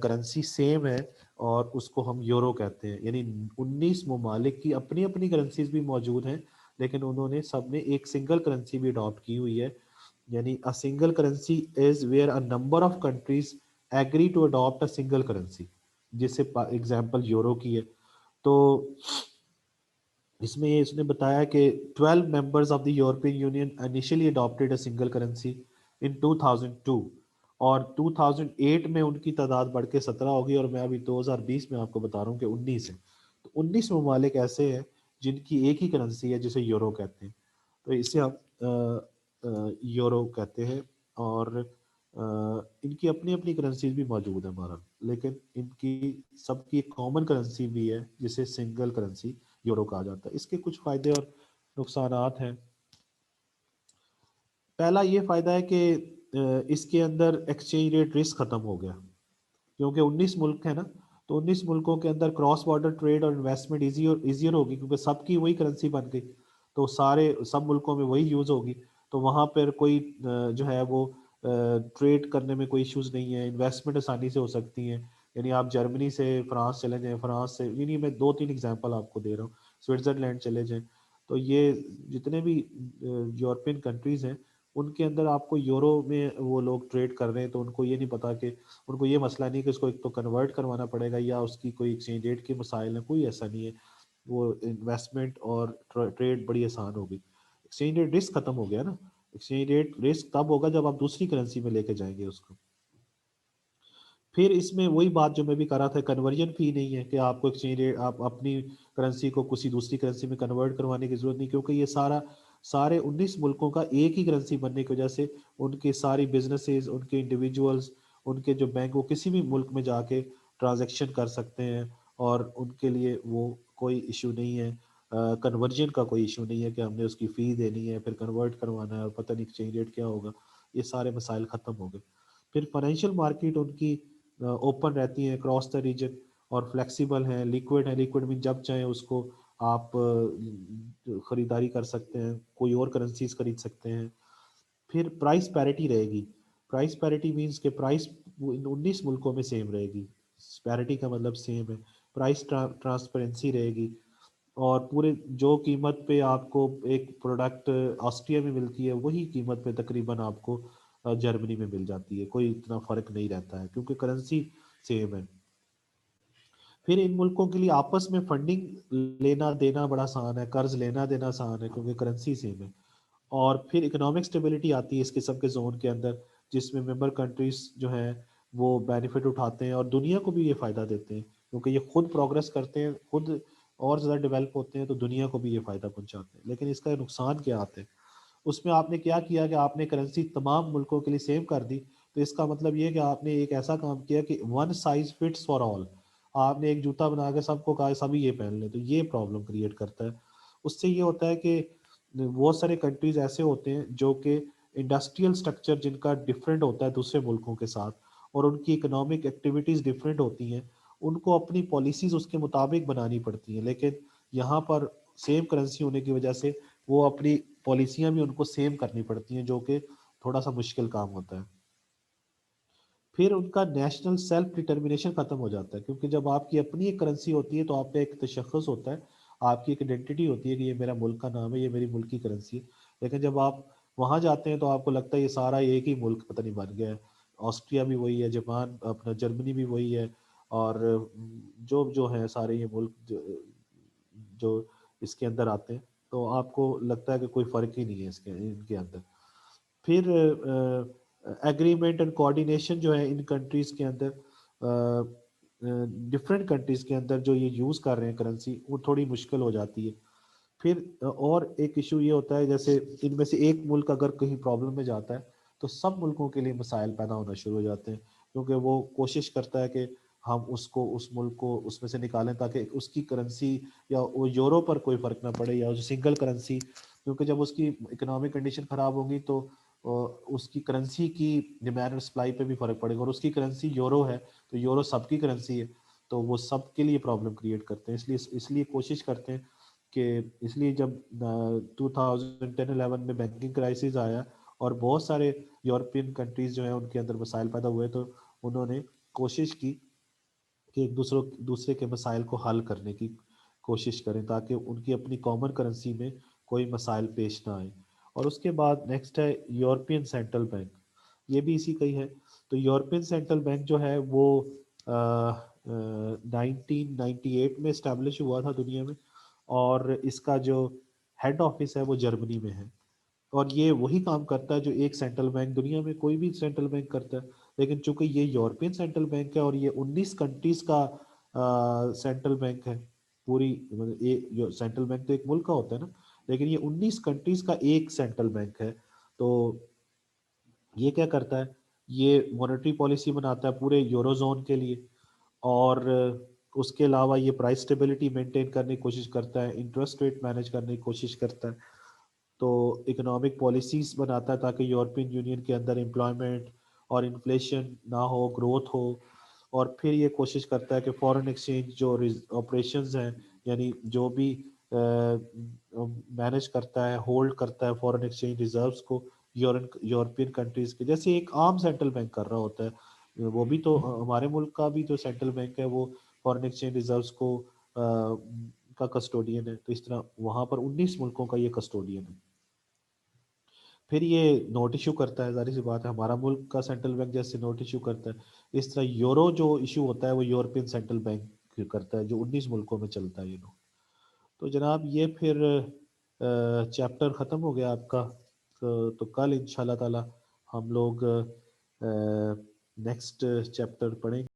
کرنسی سیم ہے اور اس کو ہم یورو کہتے ہیں، یعنی 19 ممالک کی اپنی اپنی کرنسیز بھی موجود ہیں، لیکن انہوں نے سب نے ایک سنگل کرنسی بھی اڈاپٹ کی ہوئی ہے، یعنی a single currency is where a number of countries agree to adopt a single currency، جس سے ایگزامپل یورو کی ہے۔ تو اس میں اس نے بتایا کہ 12 members of the European Union initially adopted a single currency in 2002، اور 2008 میں ان کی تعداد بڑھ کے 17 ہوگی، اور میں ابھی 2020 میں آپ کو بتا رہا ہوں کہ 19 ہے، تو 19 ممالک ایسے ہیں جن کی ایک ہی کرنسی ہے جسے یورو کہتے ہیں، تو اسے ہم یورو کہتے ہیں، اور ان کی اپنی اپنی کرنسیز بھی موجود ہیں ہمارا، لیکن ان کی سب کی ایک کامن کرنسی بھی ہے جسے سنگل کرنسی یورو کہا جاتا ہے۔ اس کے کچھ فائدے اور نقصانات ہیں۔ پہلا یہ فائدہ ہے کہ اس کے اندر ایکسچینج ریٹ رسک ختم ہو گیا، کیونکہ 19 ملک ہیں نا، تو 19 ملکوں کے اندر کراس بارڈر ٹریڈ اور انویسٹمنٹ ایزیئر ہوگی، کیونکہ سب کی وہی کرنسی بن گئی، تو سب ملکوں میں وہی یوز ہوگی، تو وہاں پر کوئی جو ہے وہ ٹریڈ کرنے میں کوئی ایشوز نہیں ہے، انویسٹمنٹ آسانی سے ہو سکتی ہیں، یعنی آپ جرمنی سے فرانس چلے جائیں، فرانس سے، یعنی میں 2-3 اگزامپل آپ کو دے رہا ہوں، سوئٹزرلینڈ چلے جائیں، تو یہ جتنے بھی یورپین کنٹریز ہیں ان کے اندر آپ کو یورو میں وہ لوگ ٹریڈ کر رہے ہیں، تو ان کو یہ نہیں پتا کہ، ان کو یہ مسئلہ نہیں کہ اس کو ایک تو کنورٹ کروانا پڑے گا یا اس کی کوئی ایکسچینج ریٹ کے مسائل ہیں، کوئی ایسا نہیں ہے، وہ انویسٹمنٹ اور ٹریڈ بڑی آسان ہوگی۔ ایکسچینج ریٹ رسک ختم ہو گیا نا، ایکسچینج ریٹ رسک تب ہوگا جب آپ دوسری کرنسی میں لے کے جائیں گے اس کو۔ پھر اس میں وہی بات جو میں بھی کر رہا تھا، کنورژن فی نہیں ہے کہ آپ کو ایکسچینج ریٹ، آپ اپنی کرنسی کو کسی دوسری کرنسی میں کنورٹ کروانے کی ضرورت نہیں، کیونکہ یہ سارے 19 ملکوں کا ایک ہی کرنسی بننے کی وجہ سے ان کے ساری بزنسز، ان کے انڈیویجولز، ان کے جو بینک، وہ کسی بھی ملک میں جا کے ٹرانزیکشن کر سکتے ہیں، اور ان کے لیے وہ کوئی ایشو نہیں ہے، کنورژن کا کوئی ایشو نہیں ہے کہ ہم نے اس کی فی دینی ہے، پھر کنورٹ کروانا ہے اور پتہ نہیں ایکسچینج ریٹ کیا ہوگا، یہ سارے مسائل ختم ہو گئے۔ پھر فائنینشیل مارکیٹ ان کی اوپن رہتی ہیں کراس دا ریجن، اور فلیکسیبل ہیں، لیکوڈ ہیں، لیکوڈ میں جب چاہیں اس کو آپ خریداری کر سکتے ہیں، کوئی اور کرنسیز خرید سکتے ہیں۔ پھر پرائس پیرٹی رہے گی، پرائس پیرٹی مینس کہ پرائس 19 ملکوں میں سیم رہے گی، پیرٹی کا مطلب سیم ہے، پرائس ٹرانسپیرنسی رہے گی، اور پورے جو قیمت پہ آپ کو ایک پروڈکٹ آسٹریا میں ملتی ہے وہی قیمت پہ تقریباً آپ کو جرمنی میں مل جاتی ہے، کوئی اتنا فرق نہیں رہتا ہے کیونکہ کرنسی سیم ہے۔ پھر ان ملکوں کے لیے آپس میں فنڈنگ لینا دینا بڑا آسان ہے، قرض لینا دینا آسان ہے کیونکہ کرنسی سیم ہے۔ اور پھر اکنامک اسٹیبلٹی آتی ہے اس قسم کے زون کے اندر، جس میں ممبر کنٹریز جو ہیں وہ بینیفٹ اٹھاتے ہیں اور دنیا کو بھی یہ فائدہ دیتے ہیں، کیونکہ یہ خود پروگرس کرتے ہیں، خود اور زیادہ ڈیولپ ہوتے ہیں، تو دنیا کو بھی یہ فائدہ پہنچاتے ہیں۔ لیکن اس کا نقصان کیا آتے ہیں؟ اس میں آپ نے کیا کیا کہ آپ نے کرنسی تمام ملکوں کے لیے سیم کر دی، تو اس کا مطلب یہ کہ آپ نے ایک ایسا کام کیا کہ one size fits for all, آپ نے ایک جوتا بنا کے سب کو کہا سبھی یہ پہن لیں، تو یہ پرابلم کریٹ کرتا ہے۔ اس سے یہ ہوتا ہے کہ بہت سارے کنٹریز ایسے ہوتے ہیں جو کہ انڈسٹریل سٹرکچر جن کا ڈفرینٹ ہوتا ہے دوسرے ملکوں کے ساتھ، اور ان کی اکنامک ایکٹیویٹیز ڈفرینٹ ہوتی ہیں، ان کو اپنی پالیسیز اس کے مطابق بنانی پڑتی ہیں، لیکن یہاں پر سیم کرنسی ہونے کی وجہ سے وہ اپنی پالیسیاں بھی ان کو سیم کرنی پڑتی ہیں، جو کہ تھوڑا سا مشکل کام ہوتا ہے۔ پھر ان کا نیشنل سیلف ڈٹرمنیشن ختم ہو جاتا ہے، کیونکہ جب آپ کی اپنی ایک کرنسی ہوتی ہے تو آپ کا ایک تشخص ہوتا ہے، آپ کی ایک آئیڈینٹی ہوتی ہے کہ یہ میرا ملک کا نام ہے، یہ میری ملک کی کرنسی ہے۔ لیکن جب آپ وہاں جاتے ہیں تو آپ کو لگتا ہے یہ سارا ایک ہی ملک پتہ نہیں بن گیا ہے، آسٹریا بھی وہی ہے، جاپان اپنا جرمنی بھی وہی ہے، اور جو ہیں سارے یہ ملک جو اس کے اندر آتے ہیں، تو آپ کو لگتا ہے کہ کوئی فرق ہی نہیں ہے ان کے اندر۔ پھر ایگریمنٹ اینڈ کوآرڈینیشن جو ہے ان کنٹریز کے اندر، ڈفرینٹ کنٹریز کے اندر جو یہ یوز کر رہے ہیں کرنسی، وہ تھوڑی مشکل ہو جاتی ہے۔ پھر اور ایک ایشو یہ ہوتا ہے، جیسے ان میں سے ایک ملک اگر کہیں پرابلم میں جاتا ہے تو سب ملکوں کے لیے مسائل پیدا ہونا شروع ہو جاتے ہیں، کیونکہ وہ کوشش کرتا ہے کہ ہم اس ملک کو اس میں سے نکالیں تاکہ اس کی کرنسی یا وہ یورو پر کوئی فرق نہ پڑے، یا سنگل کرنسی، کیونکہ جب اس کی اکنامک کنڈیشن خراب ہوگی تو اس کی کرنسی کی ڈیمانڈ اور سپلائی پہ بھی فرق پڑے گا، اور اس کی کرنسی یورو ہے تو یورو سب کی کرنسی ہے، تو وہ سب کے لیے پرابلم کریٹ کرتے ہیں۔ اس لیے کوشش کرتے ہیں کہ اس لیے جب 2010-11 میں بینکنگ کرائسس آیا اور بہت سارے یورپین کنٹریز جو ہیں ان کے اندر مسائل پیدا ہوئے، تو انہوں نے کوشش کی کہ ایک دوسرے کے مسائل کو حل کرنے کی کوشش کریں تاکہ ان کی اپنی کامن کرنسی میں کوئی مسائل پیش نہ آئیں۔ اور اس کے بعد نیکسٹ ہے یورپین سینٹرل بینک، یہ بھی اسی کا ہی ہے۔ تو یورپین سینٹرل بینک جو ہے وہ 1998 میں اسٹیبلش ہوا تھا دنیا میں، اور اس کا جو ہیڈ آفس ہے وہ جرمنی میں ہے، اور یہ وہی کام کرتا ہے جو ایک سینٹرل بینک دنیا میں کوئی بھی سینٹرل بینک کرتا ہے، لیکن چونکہ یہ یورپین سینٹرل بینک ہے اور یہ 19 کنٹریز کا سینٹرل بینک ہے، پوری سینٹرل بینک تو ایک ملک کا ہوتا ہے نا، لیکن یہ 19 کنٹریز کا ایک سینٹرل بینک ہے۔ تو یہ کیا کرتا ہے، یہ مانیٹری پالیسی بناتا ہے پورے یورو زون کے لیے، اور اس کے علاوہ یہ پرائس اسٹیبلٹی مینٹین کرنے کی کوشش کرتا ہے، انٹرسٹ ریٹ مینیج کرنے کی کوشش کرتا ہے، تو اکنامک پالیسیز بناتا ہے تاکہ یورپین یونین کے اندر امپلائمنٹ اور انفلیشن نہ ہو، گروتھ ہو، اور پھر یہ کوشش کرتا ہے کہ فورن ایکسچینج جو آپریشنز ہیں، یعنی جو بھی مینیج کرتا ہے، ہولڈ کرتا ہے فورن ایکسچینج ریزروز کو یورپین کنٹریز کے، جیسے ایک عام سینٹرل بینک کر رہا ہوتا ہے، وہ بھی تو ہمارے ملک کا بھی جو سینٹرل بینک ہے وہ فورن ایکسچینج ریزروز کو کا کسٹوڈین ہے، تو اس طرح وہاں پر 19 ملکوں کا یہ کسٹوڈین ہے۔ پھر یہ نوٹ ایشو کرتا ہے، ظاہر سی بات ہے ہمارا ملک کا سینٹرل بینک جیسے نوٹ ایشو کرتا ہے، اس طرح یورو جو ایشو ہوتا ہے وہ یورپین سینٹرل بینک کرتا ہے جو 19 ملکوں میں چلتا ہے یہ نوٹ۔ تو جناب یہ پھر چیپٹر ختم ہو گیا آپ کا، تو کل انشاءاللہ تعالی ہم لوگ نیکسٹ چیپٹر پڑھیں گے۔